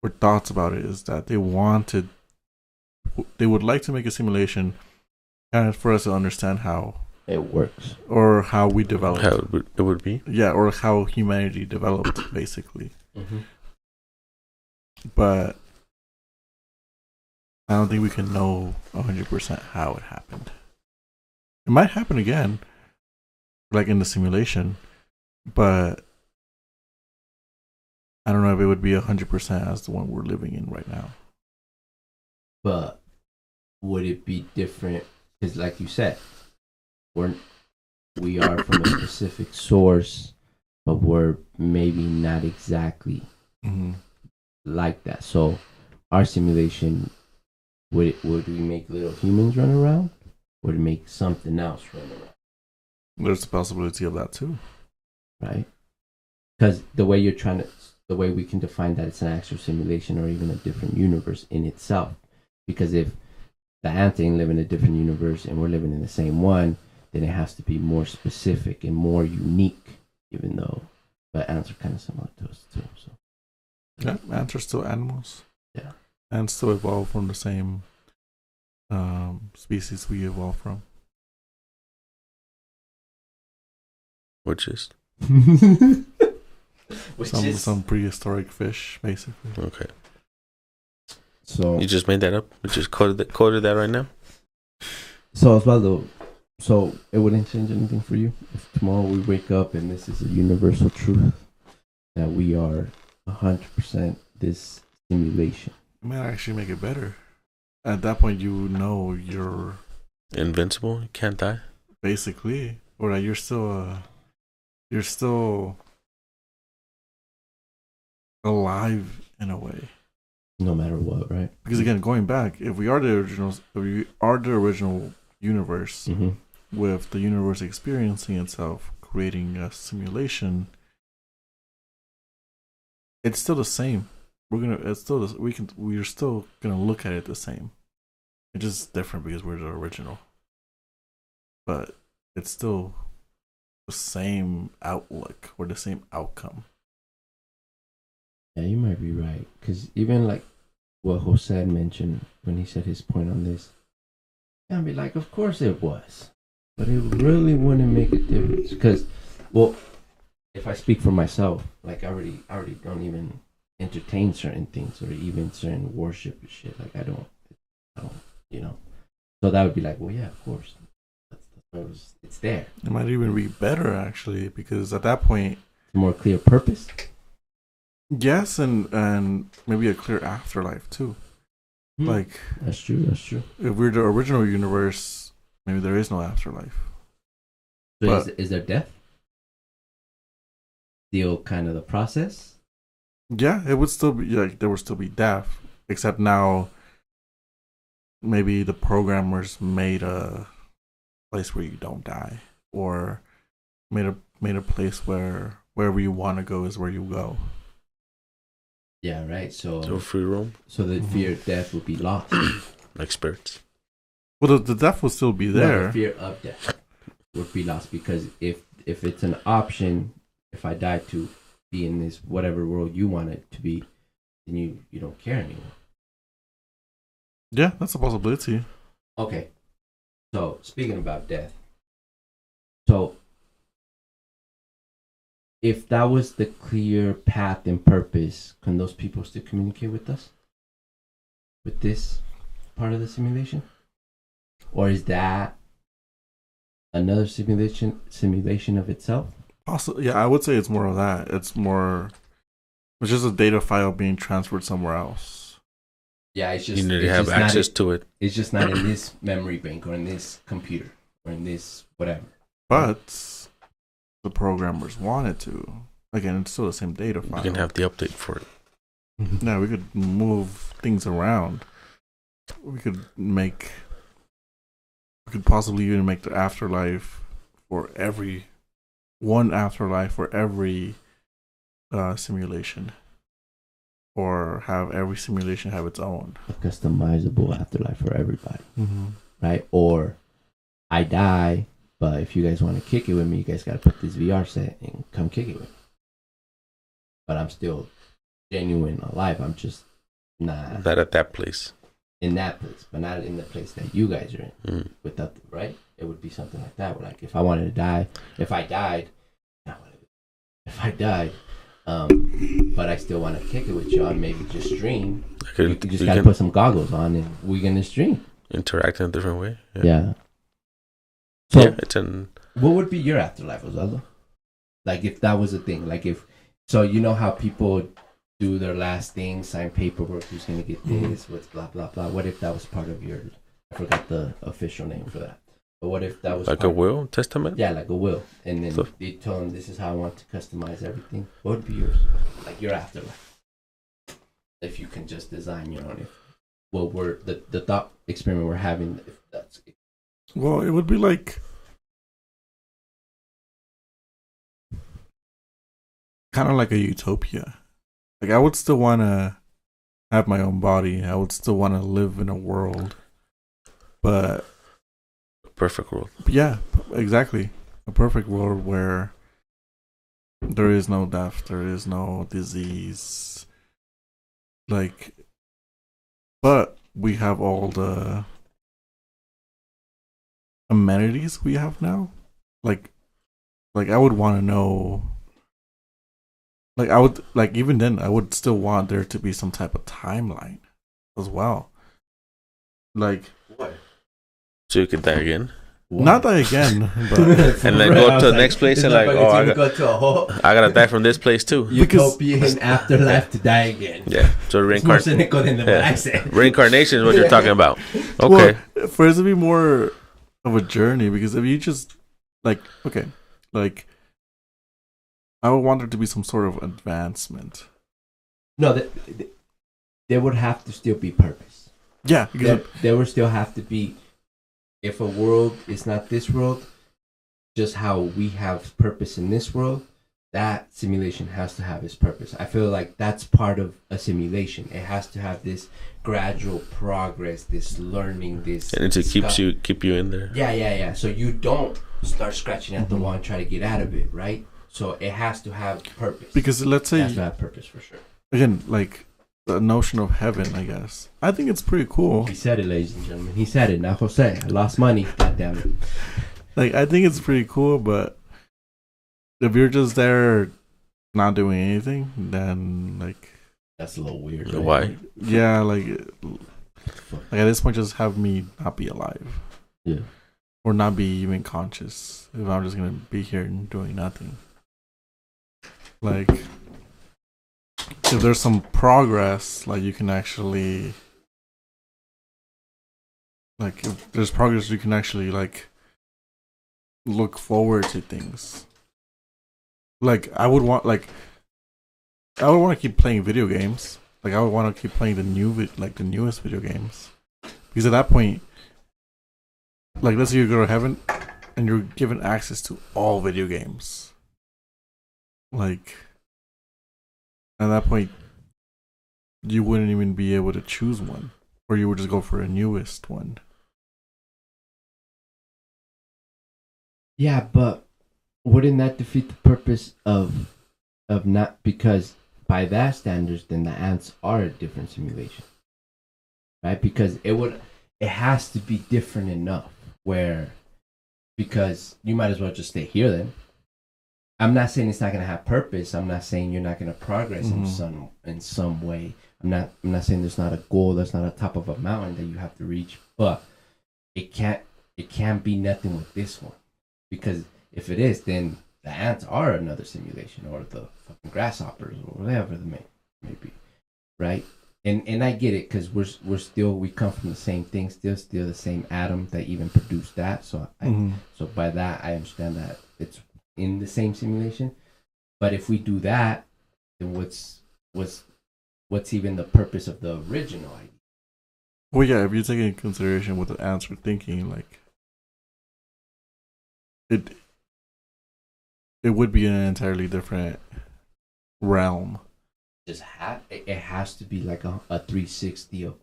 or thoughts about it, is that they would like to make a simulation kind of for us to understand how It works. or how we developed. How it would be. Yeah, or how humanity developed, basically. Mm-hmm. But I don't think we can know 100% how it happened. It might happen again, like in the simulation, but I don't know if it would be 100% as the one we're living in right now. But would it be different? Because, like you said, we are from a specific source, but we're maybe not exactly like that. So, our simulation, would we make little humans run around? Would it make something else run around? There's the possibility of that too. Right? Because the way we can define that it's an actual simulation or even a different universe in itself. Because if the ants ain't live in a different universe and we're living in the same one, then it has to be more specific and more unique, even though, but ants are kind of similar to us too. So Yeah, ants are still animals. Yeah. Ants still evolve from the same species we evolved from. Which is Some prehistoric fish, basically. okay. So You just made that up. You just quoted that right now. So Osvaldo, so it wouldn't change anything for you if tomorrow we wake up and this is a universal truth that we are 100% this simulation. It might actually make it better. At that point, you know you're Invincible. You can't die. basically, or that you're still alive in a way. No matter what, right? Because again, going back, if we are the original universe, Mm-hmm. with the universe experiencing itself, creating a simulation, it's still the same. We're still gonna look at it the same. It's just different because we're the original. But it's still the same outlook or the same outcome. Yeah, you might be right. Because even like what Jose mentioned when he said his point on this, I'd be like, of course it was. But it really wouldn't make a difference. Because, well, if I speak for myself, like I already don't even entertain certain things or even certain worship and shit. Like I don't, you know. So that would be like, well, yeah, of course. It's there. It might even be better actually, because at that point, A more clear purpose. yes, and maybe a clear afterlife too. Like That's true. if we're the original universe, maybe there is no afterlife. So But- is there death? Still kind of the process? Yeah, it would still be like there would still be death, except now maybe the programmers made a place where you don't die, or made a place where wherever you want to go is where you go. Yeah, right. So So free roam, the fear of death would be lost. like spirits. Well, the death will still be No, there. the fear of death would be lost because if it's an option, if I die to be in this whatever world you want it to be, then you don't care anymore. Yeah, that's a possibility. Okay. So speaking about death, so if that was the clear path and purpose, can those people still communicate with us? with this part of the simulation, or is that another simulation of itself? Also, yeah, I would say it's more of that. It's just a data file being transferred somewhere else. Yeah, it's just you need to have access to it. It's just not in this memory bank or in this computer or in this whatever. But the programmers wanted to. Again, it's still the same data file. You can have the update for it. Yeah, we could move things around. We could possibly even make the afterlife for every simulation, or have every simulation have its own a customizable afterlife for everybody, mm-hmm. right? Or I die, but if you guys want to kick it with me, you guys got to put this VR set and come kick it with me. But I'm still genuine alive. I'm just not at that place. In that place, but not in the place that you guys are in. Without right, it would be something like that. Where like if I wanted to die, if I died, but I still want to kick it with y'all, maybe just stream. You just gotta put some goggles on and we're gonna stream. Interact in a different way. Yeah. So yeah, what would be your afterlife, Osvaldo? Like if that was a thing, like if so, you know how people do their last thing, sign paperwork, who's gonna get this, what's blah blah blah. What if that was part of your? I forgot the official name for that. But what if that was like a will, testament? Yeah, like a will, and then they told them this is how I want to customize everything. What would be yours? Like your afterlife, if you can just design your own. We're the thought experiment we're having. If that's well, it would be like kind of like a utopia. Like I would still want to have my own body. I would still want to live in a world, but perfect world. Yeah, exactly. A perfect world where there is no death, there is no disease. Like, but we have all the amenities we have now. Like I would want to know. Even then, I would still want there to be some type of timeline as well. Like, what? So you could die again? What? Not die again, but and then go to the next place and like, I gotta die from this place too. Utopian afterlife to die again. Yeah, so more cynical than what I said. Reincarnation is what you're talking about. Okay, well, for it to be more of a journey, because if you just I would want there to be some sort of advancement. No, there would have to still be purpose. Yeah, there would still have to be. If a world is not this world, just how we have purpose in this world, that simulation has to have its purpose. I feel like that's part of a simulation. It has to have this gradual progress, this learning, this. And it keep you in there. Yeah. So you don't start scratching at the wall and try to get out of it, right? So it has to have purpose. Because let's say it has to have purpose for sure. Again, like the notion of heaven, I guess. I think it's pretty cool. He said it, ladies and gentlemen. He said it. Now, Jose, I lost money. God damn it. Like, I think it's pretty cool, but if you're just there not doing anything, then, like... That's a little weird. Right? Why? Yeah, like at this point, just have me not be alive. Yeah. Or not be even conscious if I'm just going to be here and doing nothing. Like... if there's some progress, like you can actually, like if there's progress, you can actually like look forward to things. Like I would want to keep playing video games. Like I would want to keep playing the newest video games, because at that point, like let's say you go to heaven and you're given access to all video games. Like. At that point, you wouldn't even be able to choose one, or you would just go for the newest one. Yeah, but wouldn't that defeat the purpose of not, because by that standards, then the ants are a different simulation, right? Because it has to be different enough because you might as well just stay here then. I'm not saying it's not going to have purpose. I'm not saying you're not going to progress in some way. I'm not saying there's not a goal, that's not a top of a mountain that you have to reach, but it can't be nothing with this one, because if it is, then the ants are another simulation, or the fucking grasshoppers, or whatever the may be, right? And I get it, because we come from the same thing, still the same atom that even produced that. So so by that I understand that it's in the same simulation. But if we do that, then what's even the purpose of the original idea? Well, yeah, if you take into consideration what the ants were thinking, like it would be an entirely different realm. It has to be like a 360 of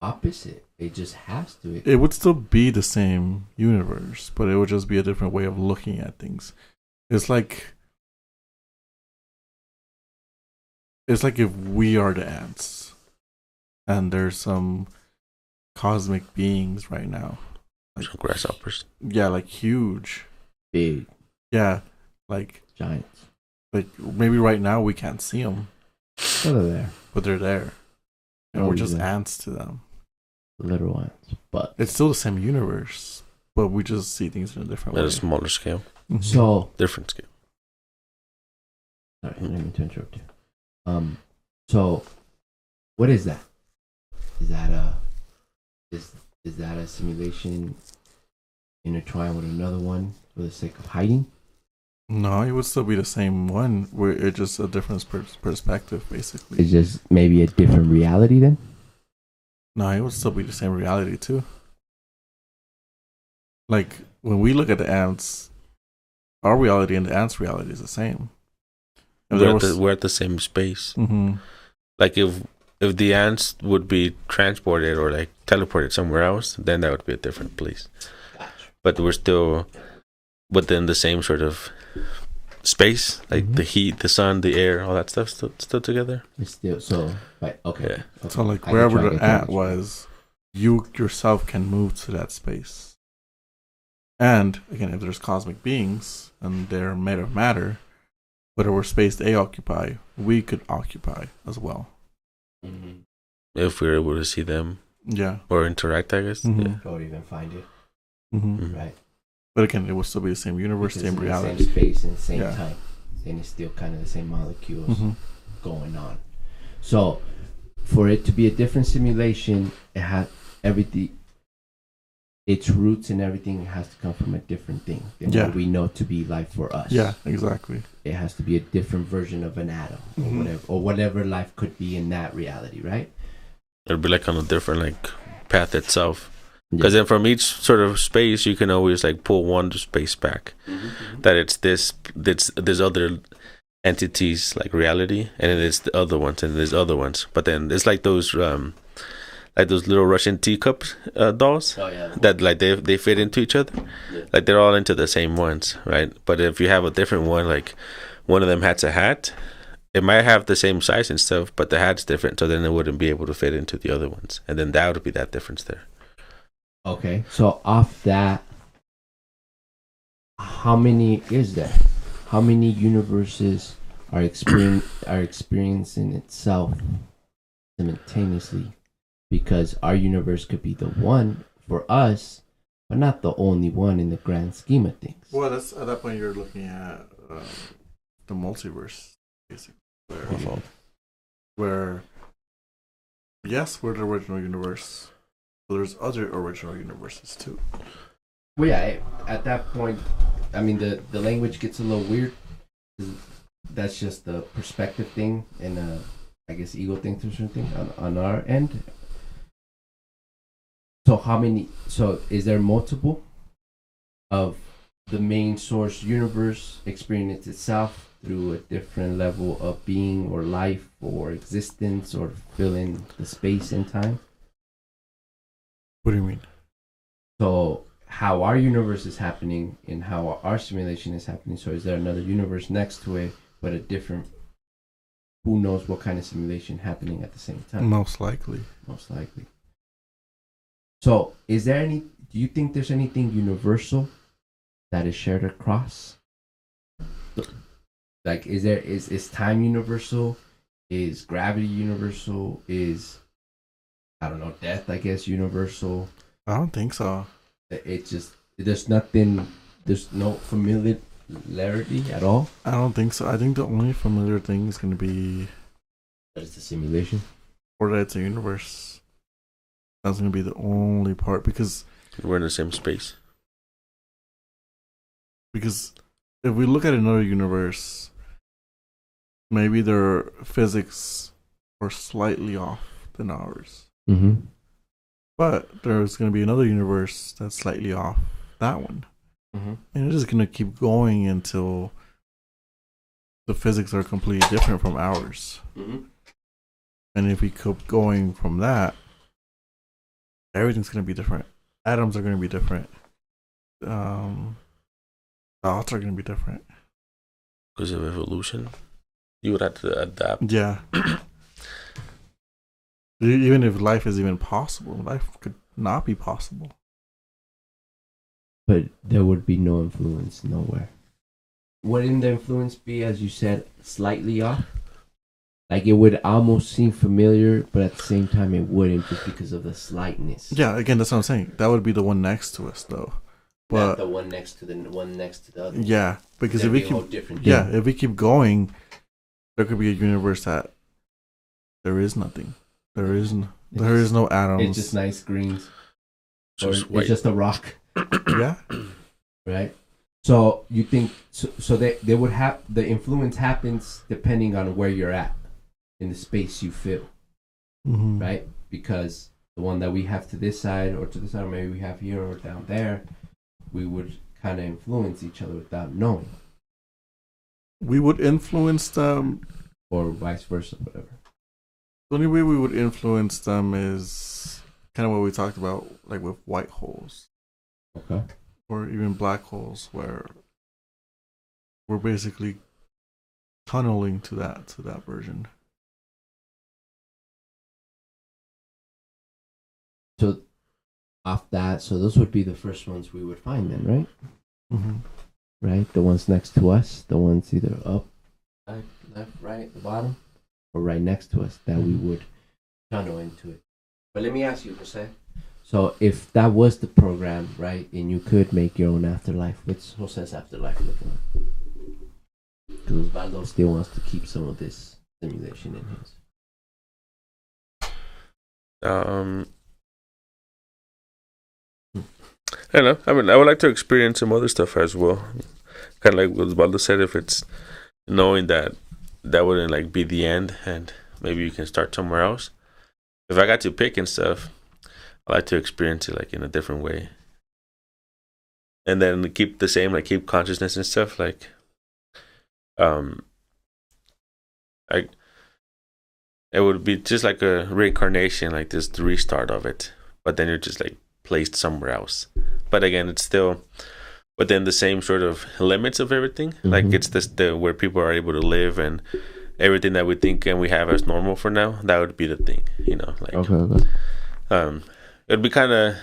opposite. It just has to. It would still be the same universe, but it would just be a different way of looking at things. It's like if we are the ants, and there's some cosmic beings right now, like some grasshoppers. Yeah, like huge, big. Yeah, like giants. Like maybe right now we can't see them. But they're there. But they're there. And we're just ants to them. Little ants. But it's still the same universe, but we just see things in a different way. At a smaller scale. Mm-hmm. So different scale. Sorry, I didn't mean to interrupt you. So what is that? Is that a simulation intertwined with another one for the sake of hiding? No, it would still be the same one. Where it's just a different perspective, basically. It's just maybe a different reality then? No, it would still be the same reality too. Like when we look at the ants, our reality and the ants' reality is the same. We're at the same space. Mm-hmm. Like if the ants would be transported or like teleported somewhere else, then that would be a different place. Gotcha. But we're still within the same sort of space, like the heat, the sun, the air, all that stuff still together. It's still so, right? Okay. Yeah. Okay. So like wherever the ant was, you yourself can move to that space. And again, if there's cosmic beings and they're made of matter, whatever space they occupy, we could occupy as well. Mm-hmm. If we're able to see them, yeah, or interact, I guess, yeah. Or even find it, right? But again, it will still be the same universe, same reality, same space, and same time, and it's still kind of the same molecules going on. So, for it to be a different simulation, it has everything. Its roots and everything has to come from a different thing than what we know to be life for us. Yeah, exactly. It has to be a different version of an atom, or whatever life could be in that reality, right? It'd be like on a different like path itself. Because then from each sort of space, you can always like pull one space back. That it's this other entities like reality, and then it's the other ones, and there's other ones. But then it's like those little Russian teacup dolls that like they fit into each other. Like they're all into the same ones, right? But if you have a different one, like one of them has a hat, it might have the same size and stuff, but the hat's different, so then it wouldn't be able to fit into the other ones, and then that would be that difference there. Okay, so off that, how many is there? How many universes are experiencing itself simultaneously? Because our universe could be the one for us, but not the only one in the grand scheme of things. Well, that's at that point you're looking at the multiverse, basically, where yes, we're the original universe. There's other original universes too. Well, yeah, at that point, I mean, the language gets a little weird. That's just the perspective thing and I guess ego thing to a certain thing on our end. So how many? So is there multiple of the main source universe experience itself through a different level of being or life or existence or filling the space and time? What do you mean? So how our universe is happening and how our simulation is happening. So is there another universe next to it, but a different, who knows what kind of simulation happening at the same time? Most likely. Most likely. So is there do you think there's anything universal that is shared across? Like is time universal? Is gravity universal? Is, I don't know, death, I guess, universal? I don't think so. It's just, there's no familiarity at all. I don't think so. I think the only familiar thing is going to be That it's a simulation. or that it's a universe. That's going to be the only part because We're in the same space. if we look at another universe, maybe their physics are slightly off than ours. Mm-hmm. But there's going to be another universe that's slightly off that one. Mm-hmm. And it's just going to keep going until the physics are completely different from ours. Mm-hmm. And if we keep going from that, everything's going to be different. Atoms are going to be different. Thoughts are going to be different. Because of evolution, you would have to adapt. Yeah. Even if life is even possible, life could not be possible. But there would be no influence nowhere. Wouldn't the influence be, as you said, slightly off? Like it would almost seem familiar, but at the same time it wouldn't, just because of the slightness. Yeah, again, that's what I'm saying. That would be the one next to us, though. But not the one next to the other. yeah, because That'd if we be a whole keep different yeah, thing. if we keep going, there could be a universe that there is nothing. There is no atoms. It's just nice greens. Or Just white. it's just a rock, Yeah. right? So you think so they would have the influence happens depending on where you're at in the space you feel, Mm-hmm. right? Because the one that we have to this side or to this side, or maybe we have here or down there, we would kind of influence each other without knowing, We would influence them. or vice versa, whatever. The only way we would influence them is kind of what we talked about, like with white holes Okay. or even black holes, where we're basically tunneling to that version. So off that, so those would be the first ones we would find then, right? Mm-hmm. Right? The ones next to us, the ones either up, left, right, the bottom, or right next to us that we would tunnel into it. But let me ask you, Jose. So if that was the program, right, and you could make your own afterlife, what's Jose's afterlife looking like? Because Osvaldo still wants to keep some of this simulation in his. I don't know. I mean, I would like to experience some other stuff as well. Kind of like what Osvaldo said, if it's knowing that wouldn't like be the end, and maybe you can start somewhere else. If I got to pick and stuff, I like to experience it like in a different way, and then keep the same, like keep consciousness and stuff. Like, it would be just like a reincarnation, like this the restart of it, but then you're just like placed somewhere else. But again, it's still within the same sort of limits of everything. Mm-hmm. Like it's the where people are able to live and everything that we think and we have as normal for now. That would be the thing, you know. Like, Okay. it'd be kind of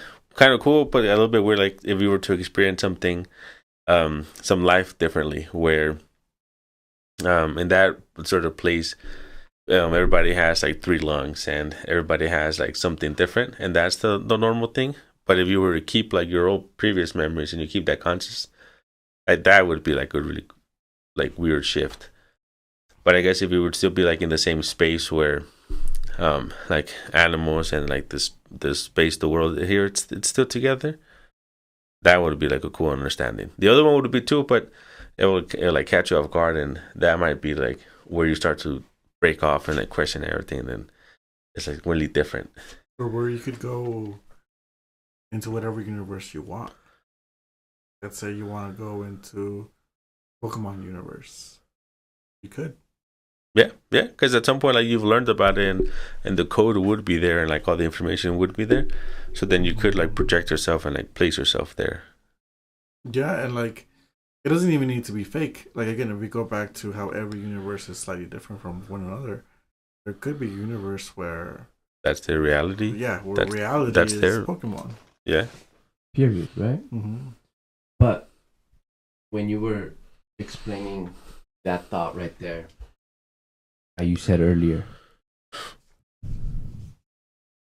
cool, but a little bit weird. Like if you were to experience something, some life differently, where, in that sort of place, everybody has like 3 lungs and everybody has like something different, and that's the normal thing. But if you were to keep like your old previous memories and you keep that conscious, like that would be like a really like weird shift. But I guess if you would still be like in the same space where, like animals and like this space, the world here, it's still together, that would be like a cool understanding. The other one would be too, but it'll like catch you off guard, and that might be like where you start to break off and like question everything, and it's like really different. Or where you could go into whatever universe you want. Let's say you want to go into Pokemon universe. You could. Yeah, because at some point, like you've learned about it, and the code would be there, and like all the information would be there. So then you could like project yourself and like place yourself there. Yeah, and like it doesn't even need to be fake. Like again, if we go back to how every universe is slightly different from one another, there could be a universe where That's their reality. yeah, where reality that's is their Pokemon. Yeah. Period, right? Mm-hmm. But when you were explaining that thought right there, how you said earlier,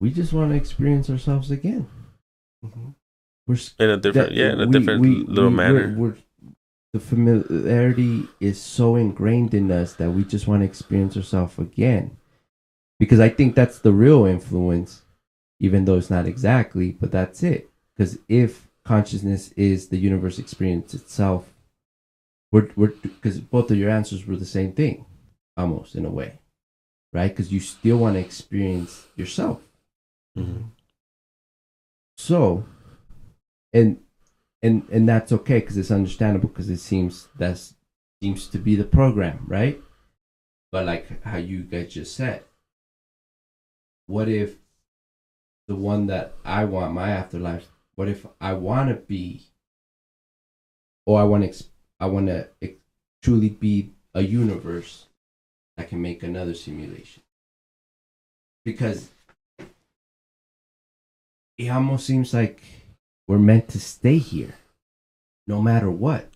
we just want to experience ourselves again. We're in a different, in a different little manner. The familiarity is so ingrained in us that we just want to experience ourselves again. Because I think that's the real influence, even though it's not exactly, but that's it. Because if consciousness is the universe experience itself, because both of your answers were the same thing, almost in a way, right? Because you still want to experience yourself. Mm-hmm. So, and that's okay because it's understandable because it seems to be the program, right? But like how you guys just said, what if the one that I want, my afterlife, what if I want to be, or I want to truly be a universe that can make another simulation? Because it almost seems like we're meant to stay here no matter what.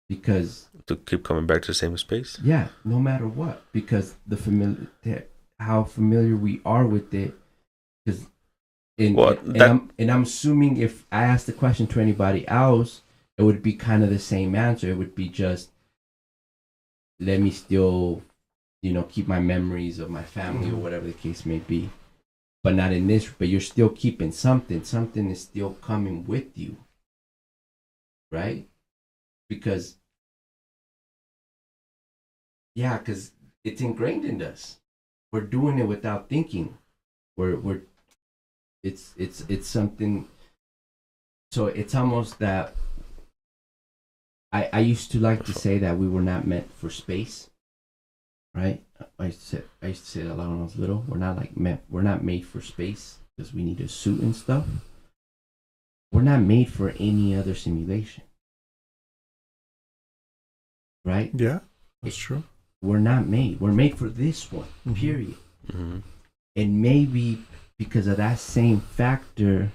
Because to keep coming back to the same space? Yeah, no matter what. Because how familiar we are with it. Because I'm assuming if I asked the question to anybody else, it would be kind of the same answer. It would be just, let me still, keep my memories of my family or whatever the case may be. But not in this, but you're still keeping something. Something is still coming with you. Right? Because it's ingrained in us. We're doing it without thinking. It's something. So it's almost that. I used to like to say that we were not meant for space. Right? I used to say that a lot when I was little. We're not made for space because we need a suit and stuff. We're not made for any other simulation. Right? Yeah, that's true. We're not made. We're made for this one, period. Mm-hmm. And maybe because of that same factor,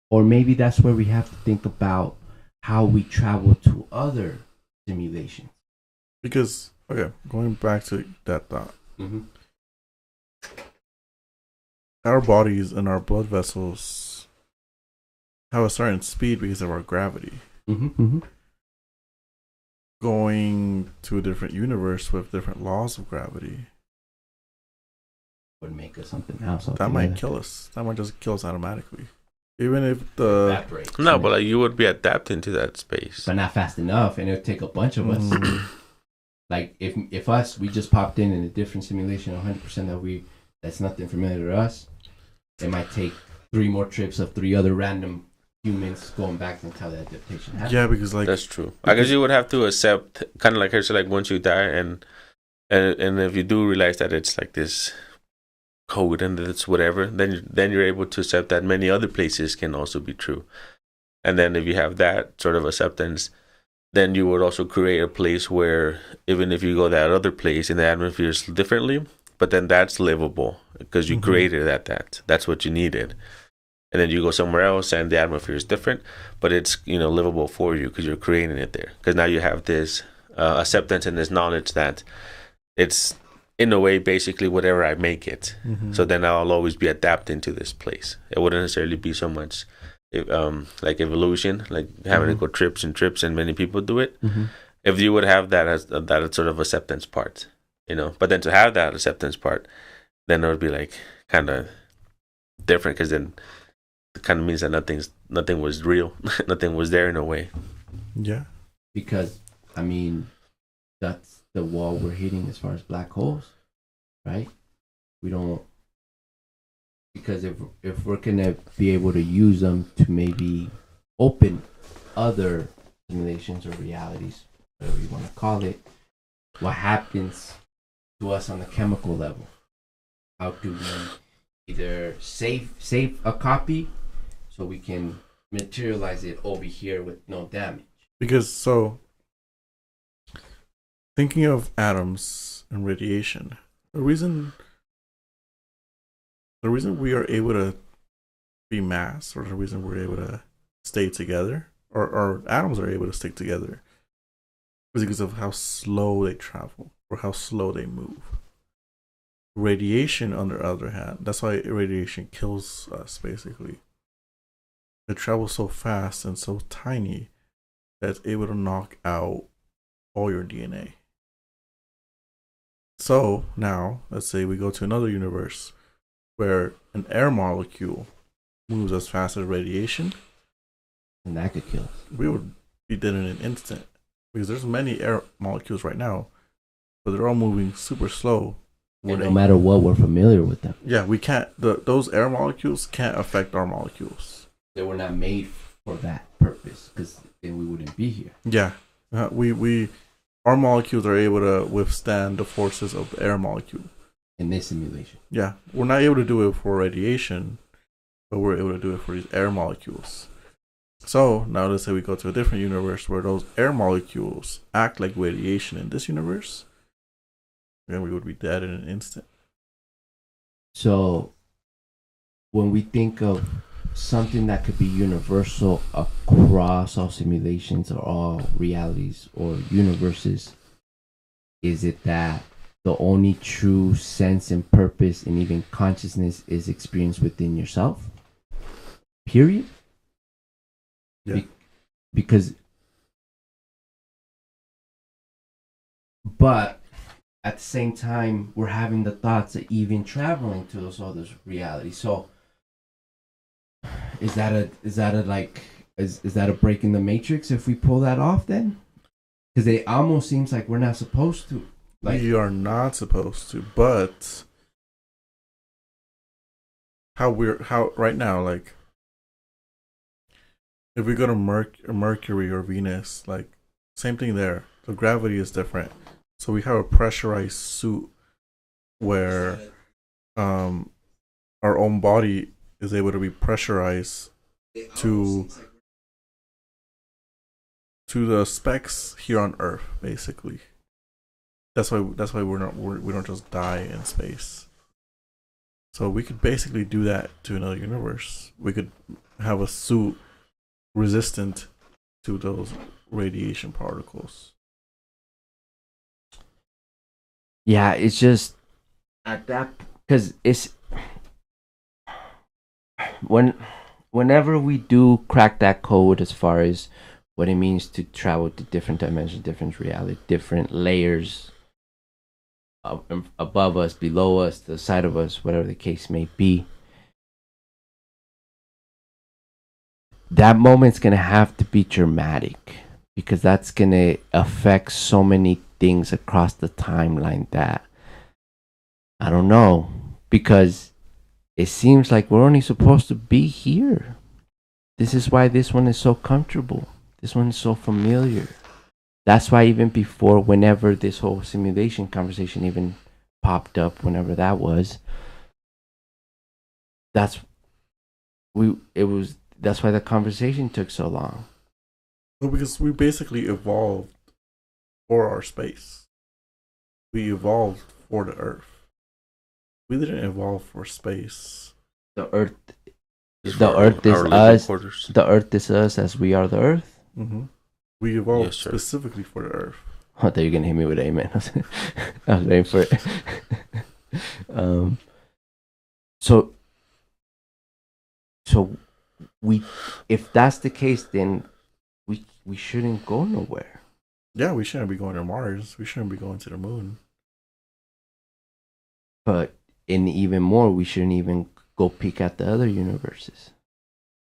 or maybe that's where we have to think about how we travel to other simulations. Because, okay, going back to that thought. Our bodies and our blood vessels have a certain speed because of our gravity. Going to a different universe with different laws of gravity would make us something else. That might kill us. That might just kill us automatically. Even if the no, but like you would be adapting to that space, but not fast enough, and it'll take a bunch of us. Like if we just popped in a different simulation, 100% that's nothing familiar to us. It might take 3 more trips of 3 other random humans going back until the adaptation happens. Yeah, because that's true. I guess you would have to accept, kind of like her, so like once you die, and if you do realize that it's like this code and it's whatever, then you're able to accept that many other places can also be true. And then if you have that sort of acceptance, then you would also create a place where even if you go that other place and the atmosphere is differently, but then that's livable because you created that's what you needed. And then you go somewhere else and the atmosphere is different, but it's livable for you because you're creating it there. Because now you have this acceptance and this knowledge that it's in a way basically whatever I make it. So then I'll always be adapting to this place. It wouldn't necessarily be so much like evolution, like having to go trips and trips, and many people do it. If you would have that as that sort of acceptance part, but then to have that acceptance part, then it would be like kind of different because then it kind of means that nothing was real, nothing was there in a way. Yeah, because I mean that's the wall we're hitting as far as black holes, right? We don't, because if we're gonna be able to use them to maybe open other simulations or realities, whatever you want to call it, what happens to us on the chemical level? How do we either save a copy so we can materialize it over here with no damage? Because thinking of atoms and radiation, the reason we are able to be mass, or the reason we're able to stay together, or atoms are able to stick together, is because of how slow they travel, or how slow they move. Radiation, on the other hand, that's why radiation kills us, basically. It travels so fast and so tiny that it's able to knock out all your DNA. So now, let's say we go to another universe where an air molecule moves as fast as radiation. And that could kill us. We would be dead in an instant. Because there's many air molecules right now, but they're all moving super slow. And no matter what, we're familiar with them. Yeah, we can't. Those air molecules can't affect our molecules. They were not made for that purpose, because then we wouldn't be here. Yeah, our molecules are able to withstand the forces of the air molecule. In this simulation. Yeah, we're not able to do it for radiation, but we're able to do it for these air molecules. So now let's say we go to a different universe where those air molecules act like radiation in this universe, then we would be dead in an instant. So when we think of something that could be universal across all simulations or all realities or universes, is it that the only true sense and purpose and even consciousness is experienced within yourself? Period? Yeah. Because, but at the same time, we're having the thoughts of even traveling to those other realities. So, is that a break in the matrix if we pull that off? Then, because it almost seems like we're not supposed to. Like, we are not supposed to, but how right now, like, if we go to Mercury or Venus, like, same thing there. The gravity is different. So we have a pressurized suit where our own body is able to be pressurized to the specs here on Earth, basically. That's why we don't just die in space. So we could basically do that to another universe. We could have a suit resistant to those radiation particles. Yeah, it's just at that, because it's whenever we do crack that code as far as what it means to travel to different dimensions, different reality, different layers above us, below us, to the side of us, whatever the case may be, that moment's gonna have to be dramatic, because that's gonna affect so many things across the timeline that I don't know, because it seems like we're only supposed to be here. This is why this one is so comfortable. This one is so familiar. That's why even before, whenever this whole simulation conversation even popped up, whenever that was, that's why the conversation took so long. Well, because we basically evolved for our space. We evolved for the Earth. We didn't evolve for space. The Earth is us. Quarters. The Earth is us as we are the Earth. Mm-hmm. We evolved specifically for the Earth. I thought you were gonna hit me with amen. I was waiting for it. So we, if that's the case, then we shouldn't go nowhere. Yeah, we shouldn't be going to Mars. We shouldn't be going to the moon. But in even more, we shouldn't even go peek at the other universes.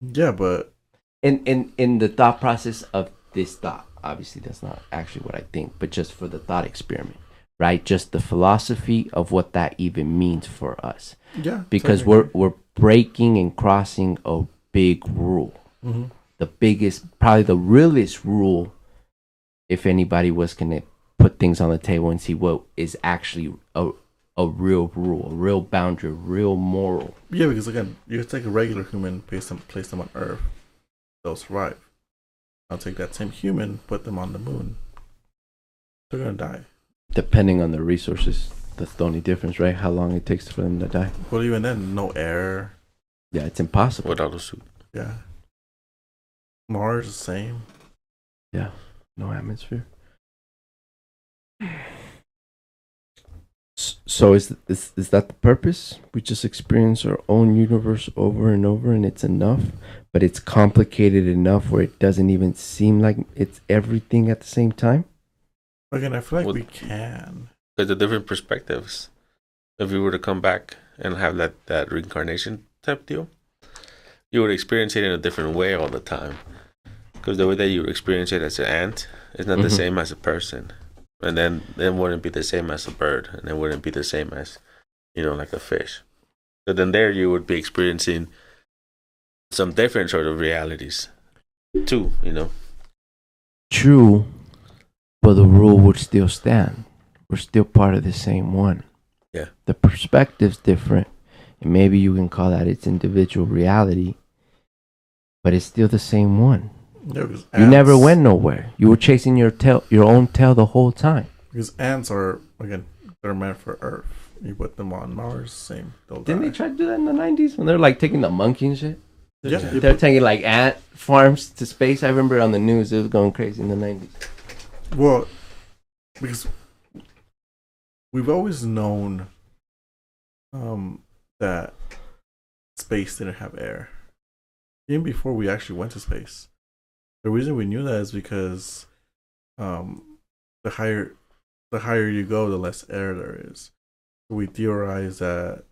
Yeah, but in the thought process of this thought, obviously that's not actually what I think, but just for the thought experiment, right? Just the philosophy of what that even means for us. Yeah, because we're breaking and crossing a big rule. Mm-hmm. The biggest, probably the realest rule, if anybody was gonna put things on the table and see what is actually a real rule, a real boundary, a real moral. Yeah, because again, you take a regular human, place them on Earth, they'll survive. I'll take that same human, put them on the moon. They're gonna die. Depending on the resources, that's the only difference, right? How long it takes for them to die. Well, even then, no air. Yeah, it's impossible without a suit. Yeah. Mars the same. Yeah, no atmosphere. So is that the purpose? We just experience our own universe over and over, and it's enough. But it's complicated enough where it doesn't even seem like it's everything at the same time. Again, I feel like Well, we can. There's the different perspectives. If you were to come back and have that reincarnation type deal, you would experience it in a different way all the time. Because the way that you experience it as an ant is not the same as a person. And then it wouldn't be the same as a bird. And it wouldn't be the same as, like a fish. So then there you would be experiencing some different sort of realities too, True, but the rule would still stand. We're still part of the same one. Yeah. The perspective's different, and maybe you can call that its individual reality, but it's still the same one. Yeah, you never went nowhere. You were chasing your own tail the whole time. Because ants are, again, they're meant for Earth. You put them on Mars, same. Didn't they try to do that in the 90s when they're like taking the monkey and shit? Yeah. They're taking like ant farms to space. I remember on the news it was going crazy in the 90s. Well, because we've always known that space didn't have air. Even before we actually went to space. The reason we knew that is because the higher you go, the less air there is. So we theorized that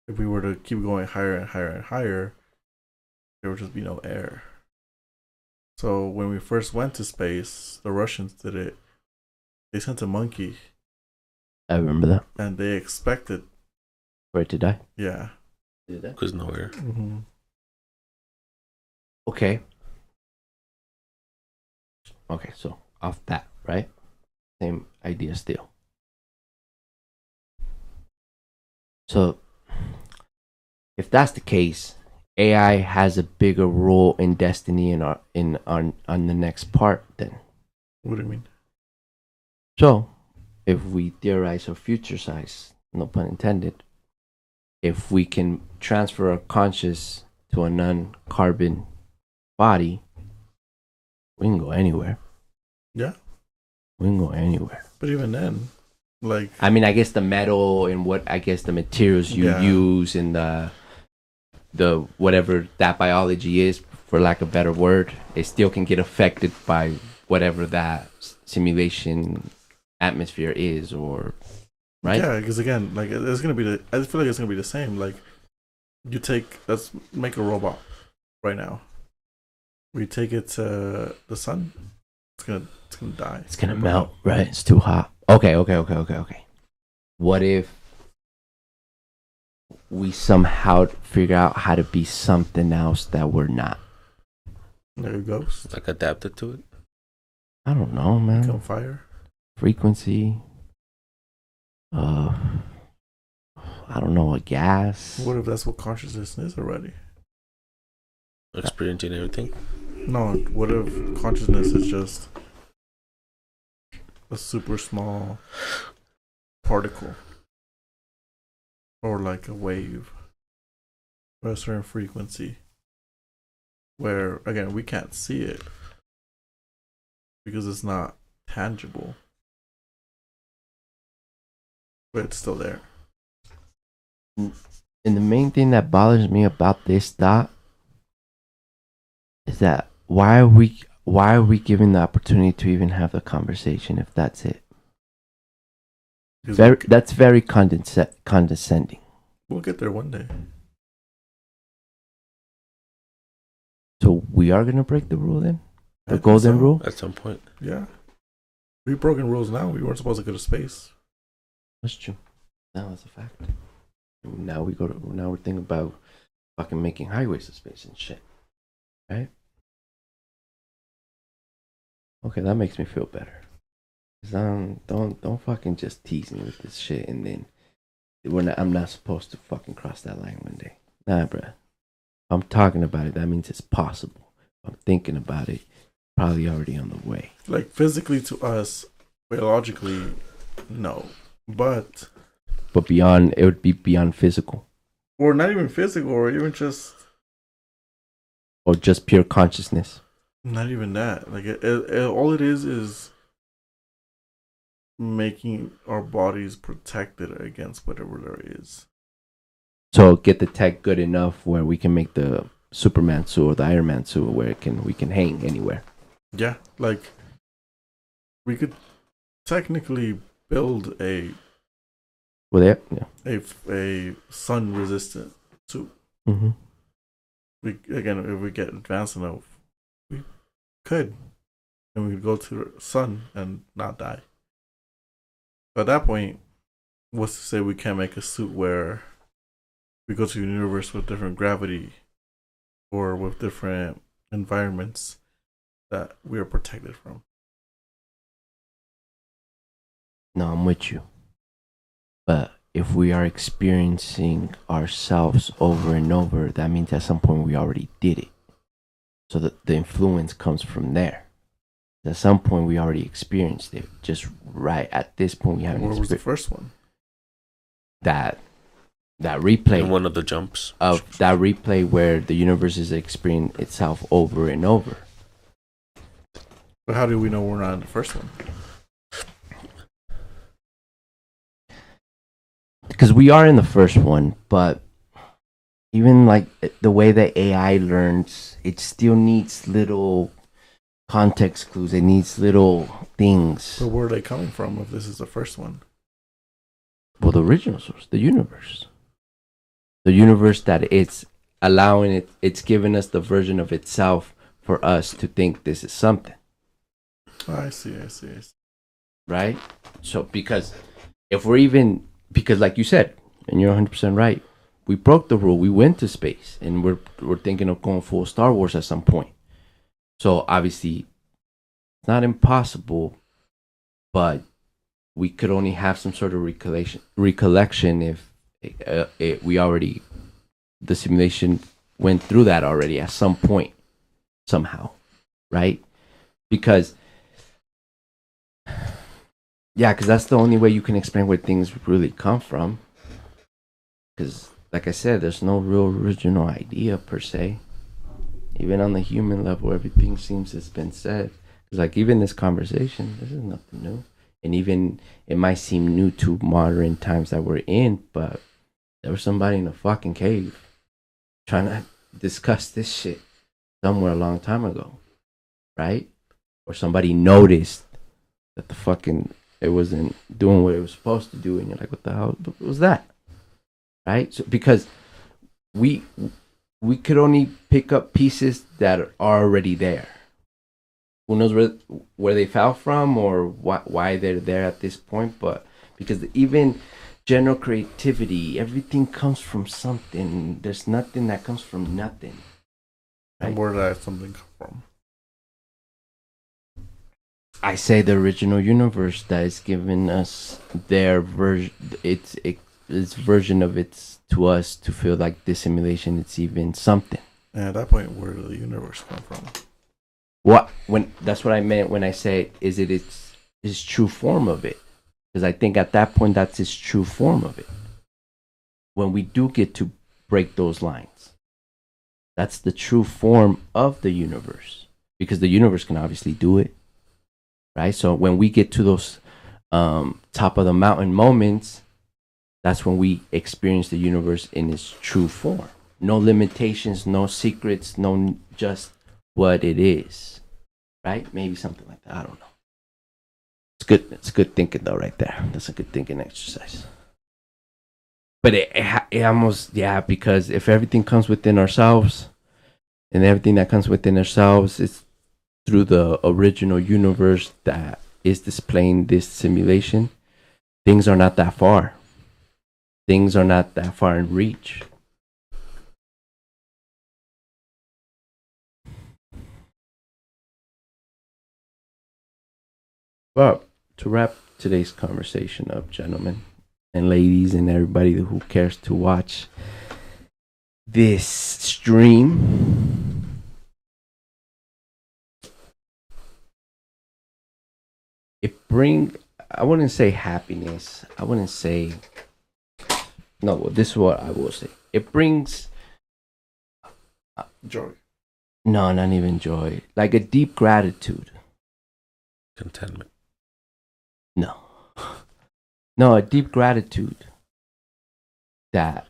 if we were to keep going higher and higher and higher, there would just be no air. So when we first went to space, the Russians did it. They sent a monkey. I remember that. And they expected for it to die. Yeah. Because no air. Mm-hmm. Okay, so off that, right? Same idea still. So, if that's the case, AI has a bigger role in destiny on the next part. Then, what do you mean? So, if we theorize our future size, no pun intended, if we can transfer our conscious to a non-carbon body, we can go anywhere. Yeah. We can go anywhere. But even then, like, I mean, I guess the metal and the materials you use and the whatever that biology is, for lack of a better word, it still can get affected by whatever that simulation atmosphere is, or right? Yeah, because again, like, it's gonna be I feel like it's gonna be the same. Like, let's make a robot right now. We take it to the sun. It's gonna die. It's gonna melt, right? It's too hot. Okay. What if we somehow figure out how to be something else that we're not? Like a ghost? Like adapted to it? I don't know, man. Become fire? Frequency. I don't know, a gas. What if that's what consciousness is already? Experiencing everything? No, what if consciousness is just a super small particle? Or like a wave. Or a certain frequency. Where, again, we can't see it. Because it's not tangible. But it's still there. And the main thing that bothers me about this thought is that why are we given the opportunity to even have the conversation if that's it? That's very condescending. We'll get there one day. So we are gonna break the rule then? The golden rule? At some point. Yeah. We've broken rules now. We weren't supposed to go to space. That's true. No, that's a fact. Now we're thinking about fucking making highways to space and shit. Right? Okay, that makes me feel better. Don't fucking just tease me with this shit and then I'm not supposed to fucking cross that line one day. Nah, bruh. If I'm talking about it, that means it's possible. If I'm thinking about it, probably already on the way. Like, physically to us, biologically, no. But it would be beyond physical. Or not even physical, or even just... Or just pure consciousness. Not even that. Like, all it is making our bodies protected against whatever there is. So get the tech good enough where we can make the Superman suit or the Iron Man suit where we can hang anywhere. Yeah, like we could technically build a sun resistant suit. Mm-hmm. If we get advanced enough, we could, and we could go to the sun and not die. But at that point, what's to say we can't make a suit where we go to a universe with different gravity or with different environments that we are protected from? No, I'm with you. But if we are experiencing ourselves over and over, that means at some point we already did it. So the influence comes from there. At some point we already experienced it. Just right at this point we haven't. What was the first one? That replay. In one of the jumps. Of that replay where the universe is experiencing itself over and over. But how do we know we're not in the first one? Because we are in the first one, but even like the way that AI learns, it still needs little context clues. It needs little things. But where are they coming from if this is the first one? Well, the original source, the universe. The universe that it's allowing it, it's giving us the version of itself for us to think this is something. I see. Right? So, because like you said, and you're 100% right, we broke the rule. We went to space, and we're thinking of going full Star Wars at some point. So, obviously, it's not impossible, but we could only have some sort of recollection if the simulation went through that already at some point, somehow, right? Because that's the only way you can explain where things really come from. Because, like I said, there's no real original idea per se. Even on the human level, everything seems to have been said. Because, like, even this conversation, this is nothing new. And even it might seem new to modern times that we're in, but there was somebody in a fucking cave trying to discuss this shit somewhere a long time ago, right? Or somebody noticed that it wasn't doing what it was supposed to do, and you're like, what the hell was that? Right? So because we could only pick up pieces that are already there. Who knows where they fell from or why they're there at this point, but because even general creativity, everything comes from something. There's nothing that comes from nothing. Right? And where did that something come from? I say the original universe that is giving us their version, its version of it to us to feel like this simulation, it's even something. And at that point, where did the universe come from? That's what I meant when I say is it its true form of it, because I think at that point that's its true form of it. When we do get to break those lines, that's the true form of the universe, because the universe can obviously do it, right? So when we get to those top of the mountain moments, that's when we experience the universe in its true form. No limitations, no secrets, no just what it is, right? Maybe something like that. I don't know. It's good. It's good thinking though, right there. That's a good thinking exercise. But it almost, because if everything comes within ourselves, and everything that comes within ourselves is through the original universe that is displaying this simulation, things are not that far. Things are not that far in reach. Well, to wrap today's conversation up, gentlemen and ladies and everybody who cares to watch this stream, I wouldn't say happiness. I wouldn't say, no, this is what I will say. It brings joy. No, not even joy. Like a deep gratitude. Contentment. No. No, a deep gratitude that,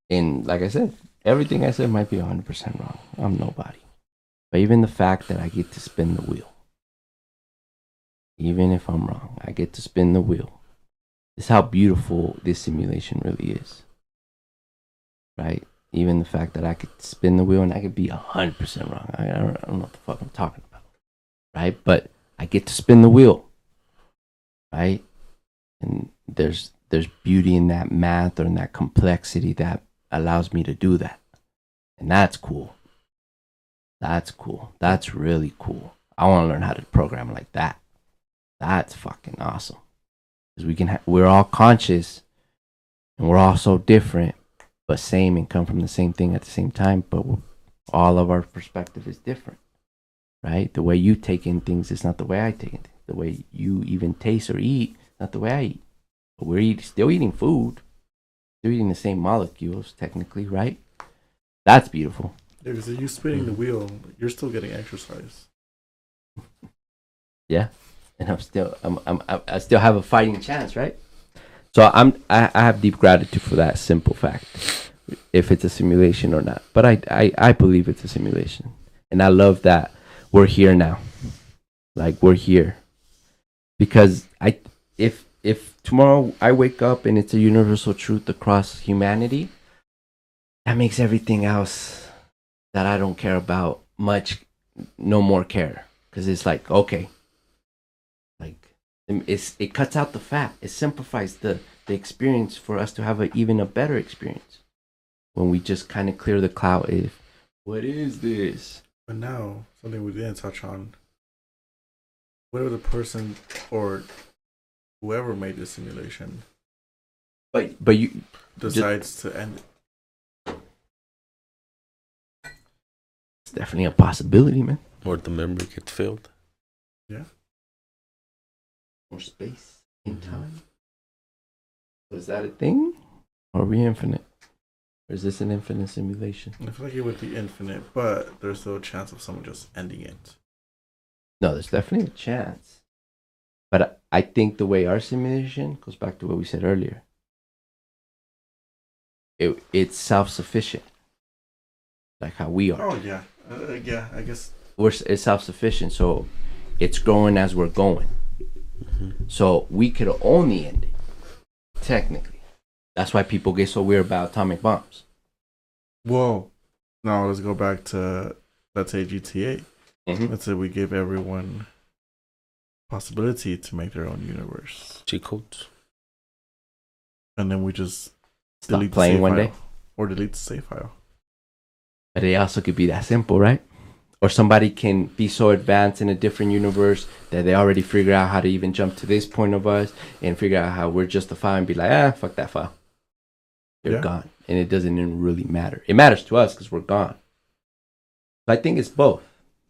in like I said, everything I said might be 100% wrong. I'm nobody. But even the fact that I get to spin the wheel, even if I'm wrong, I get to spin the wheel. It's how beautiful this simulation really is. Right? Even the fact that I could spin the wheel and I could be 100% wrong. I don't know what the fuck I'm talking about. Right? But I get to spin the wheel. Right? And there's beauty in that math or in that complexity that allows me to do that. And that's cool. That's cool. That's really cool. I want to learn how to program like that. That's fucking awesome. Because we're all conscious and we're all so different, but same, and come from the same thing at the same time. But all of our perspective is different, right? The way you take in things is not the way I take in things. The way you even taste or eat, not the way I eat. But we're still eating food. Still eating the same molecules, technically, right? That's beautiful. Yeah, because if you spinning the wheel, you're still getting exercise. Yeah, and I still have a fighting chance, right? So I have deep gratitude for that simple fact, if it's a simulation or not. But I believe it's a simulation, and I love that we're here now. Like, we're here because if tomorrow I wake up and it's a universal truth across humanity, that makes everything else that I don't care about much no more care, because it's like, okay, like it cuts out the fat. It simplifies the experience for us to have even a better experience when we just kind of clear the cloud. If what is this? But now, something we didn't touch on. Whatever the person or whoever made the simulation, but you decides to end it. It's definitely a possibility, man. Or the memory gets filled. Yeah. More space in time. Was that a thing? Or are we infinite? Or is this an infinite simulation? I feel like it would be infinite, but there's still a chance of someone just ending it. No, there's definitely a chance. But I think the way our simulation goes back to what we said earlier. It's self-sufficient. Like how we are. Oh, yeah. Yeah, I guess. It's self-sufficient, so it's growing as we're going. Mm-hmm. So we could only end it, technically. That's why people get so weird about atomic bombs. Whoa. Now let's go back to, let's say, GTA. Mm-hmm. Let's say we give everyone possibility to make their own universe. Cheat codes. And then we just Stop delete playing the save one file. day. Or delete the save file. But it also could be that simple, right? Or somebody can be so advanced in a different universe that they already figure out how to even jump to this point of us and figure out how we're just a file and be like, fuck that file. They're gone. And it doesn't even really matter. It matters to us because we're gone. But I think it's both.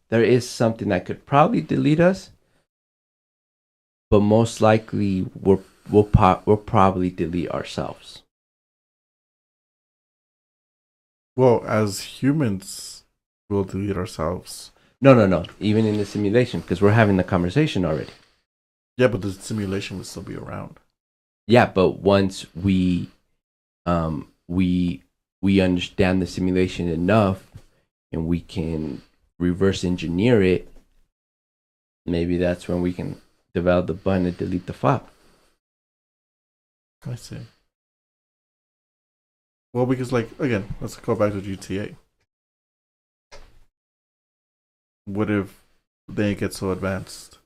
There is something that could probably delete us, but most likely we'll probably delete ourselves. Well, as humans, we'll delete ourselves. No. Even in the simulation, because we're having the conversation already. Yeah, but the simulation will still be around. Yeah, but once we understand the simulation enough and we can reverse engineer it, maybe that's when we can develop the button to delete the file. I see. Well, because, like, again, let's go back to GTA. What if they get so advanced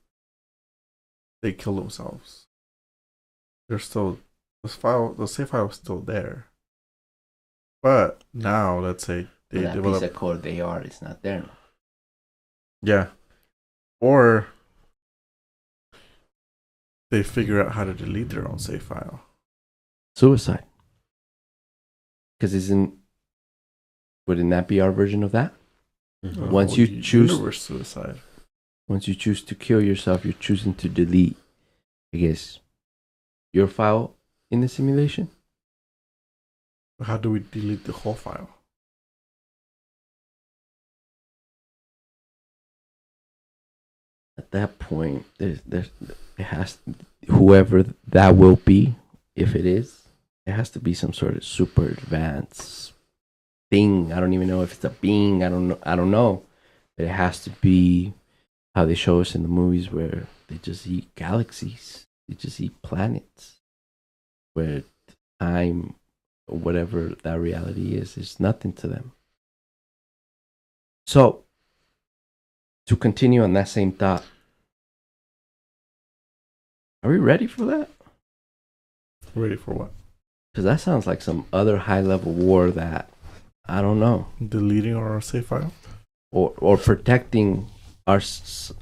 they kill themselves? They're still, the save file is still there. But now, let's say they that develop piece of code they are, it's not there now. Yeah. Or they figure out how to delete their own save file. Suicide. Because wouldn't that be our version of that? Mm-hmm. Once you choose universe suicide. Once you choose to kill yourself, you're choosing to delete, I guess, your file in the simulation. How do we delete the whole file? At that point, it has whoever that will be if it is, it has to be some sort of super advanced thing. I don't even know if it's a being. I don't know. But it has to be how they show us in the movies where they just eat galaxies. They just eat planets. Where time, or whatever that reality is nothing to them. So, to continue on that same thought, are we ready for that? Ready for what? Because that sounds like some other high level war that I don't know. Deleting our save file? Or protecting us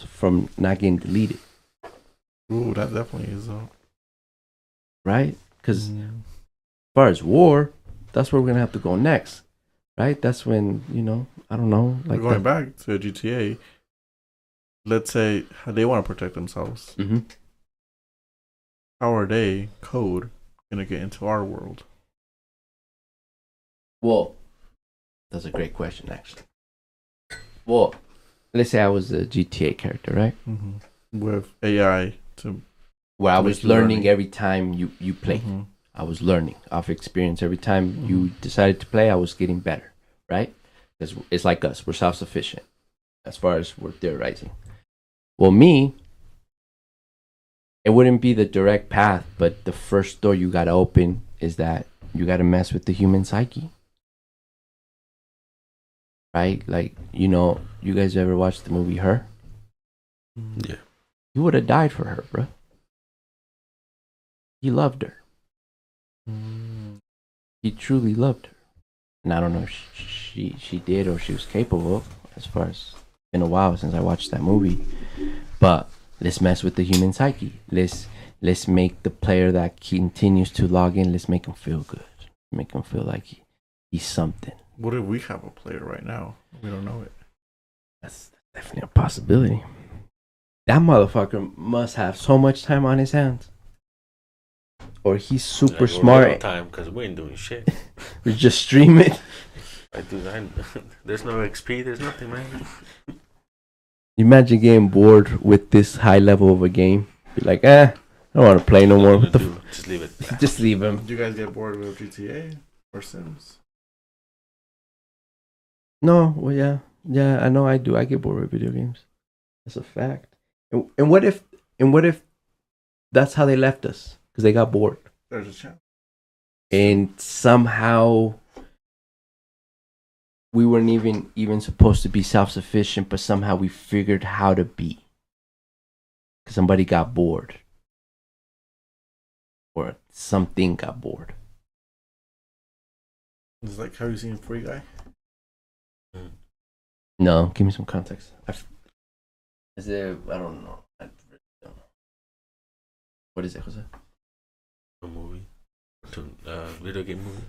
from not getting deleted. Ooh, that definitely is. Right? Because as far as war, that's where we're going to have to go next. Right? That's when, I don't know. Like going back to GTA, let's say they want to protect themselves. Mm-hmm. How are they, code, going to get into our world? Well, that's a great question, actually. Well, let's say I was a GTA character, right? Mm-hmm. With AI to... Where I was learning every time you play. Mm-hmm. I was learning off experience. Every time you decided to play, I was getting better, right? Because it's like us. We're self-sufficient as far as we're theorizing. Well, me, it wouldn't be the direct path, but the first door you got to open is that you got to mess with the human psyche. Right? Like, you guys ever watched the movie Her? Yeah. You would have died for her, bro. He loved her. He truly loved her. And I don't know if she did or she was capable, as far as it's been a while since I watched that movie. But let's mess with the human psyche. Let's make the player that continues to log in, let's make him feel good. Make him feel like he's something. What if we have a player right now? We don't know it. That's definitely a possibility. That motherfucker must have so much time on his hands. Or he's super smart. Time because we ain't doing shit. We just stream it. There's no XP. There's nothing, man. Imagine getting bored with this high level of a game. Be like, I don't want to play no more. What the just leave it. Just leave him. Do you guys get bored with GTA or Sims? No, well, yeah. I know I do. I get bored with video games. That's a fact. And what if that's how they left us? Because they got bored. There's a chance. And somehow we weren't even supposed to be self-sufficient, but somehow we figured how to be. Because somebody got bored. Or something got bored. It's like, have you seen Free Guy? No, give me some context. Is it? I don't know. What is it, Jose? A movie, video game movie.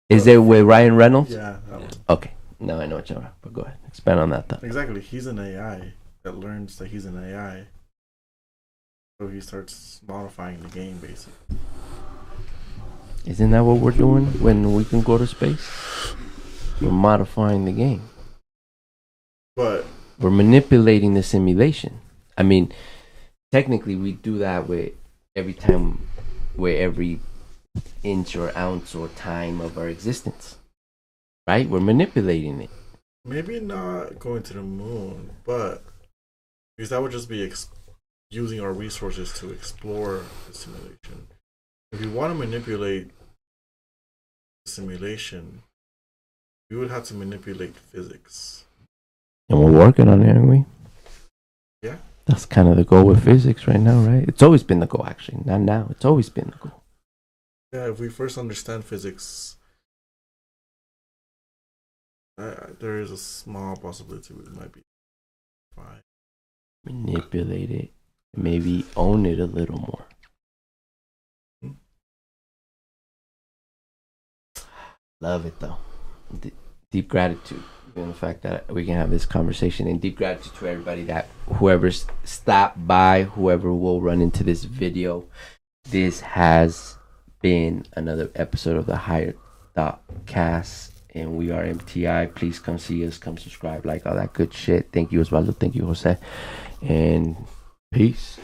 Is it with Ryan Reynolds? Yeah, that one. Okay, now I know what you're about. But go ahead, expand on that thought. Exactly, he's an AI that learns that he's an AI, so he starts modifying the game basically. Isn't that what we're doing when we can go to space? We're modifying the game. But we're manipulating the simulation. I mean, technically, we do that with every time, with every inch or ounce or time of our existence. Right? We're manipulating it. Maybe not going to the moon, but because that would just be using our resources to explore the simulation. If you want to manipulate the simulation, we would have to manipulate physics. And we're working on it, aren't we? Yeah. That's kind of the goal with physics right now, right? It's always been the goal, actually. Not now. It's always been the goal. Yeah, if we first understand physics, there is a small possibility it might be fine. Manipulate it. Maybe own it a little more. Love it, though. Deep gratitude. The fact that we can have this conversation, and deep gratitude to everybody that whoever's stopped by, whoever will run into this video. This has been another episode of the Higher Thought Cast, and we are MTI. Please come see us, come subscribe, like all that good shit. Thank you, Osvaldo. Thank you, Jose, and peace.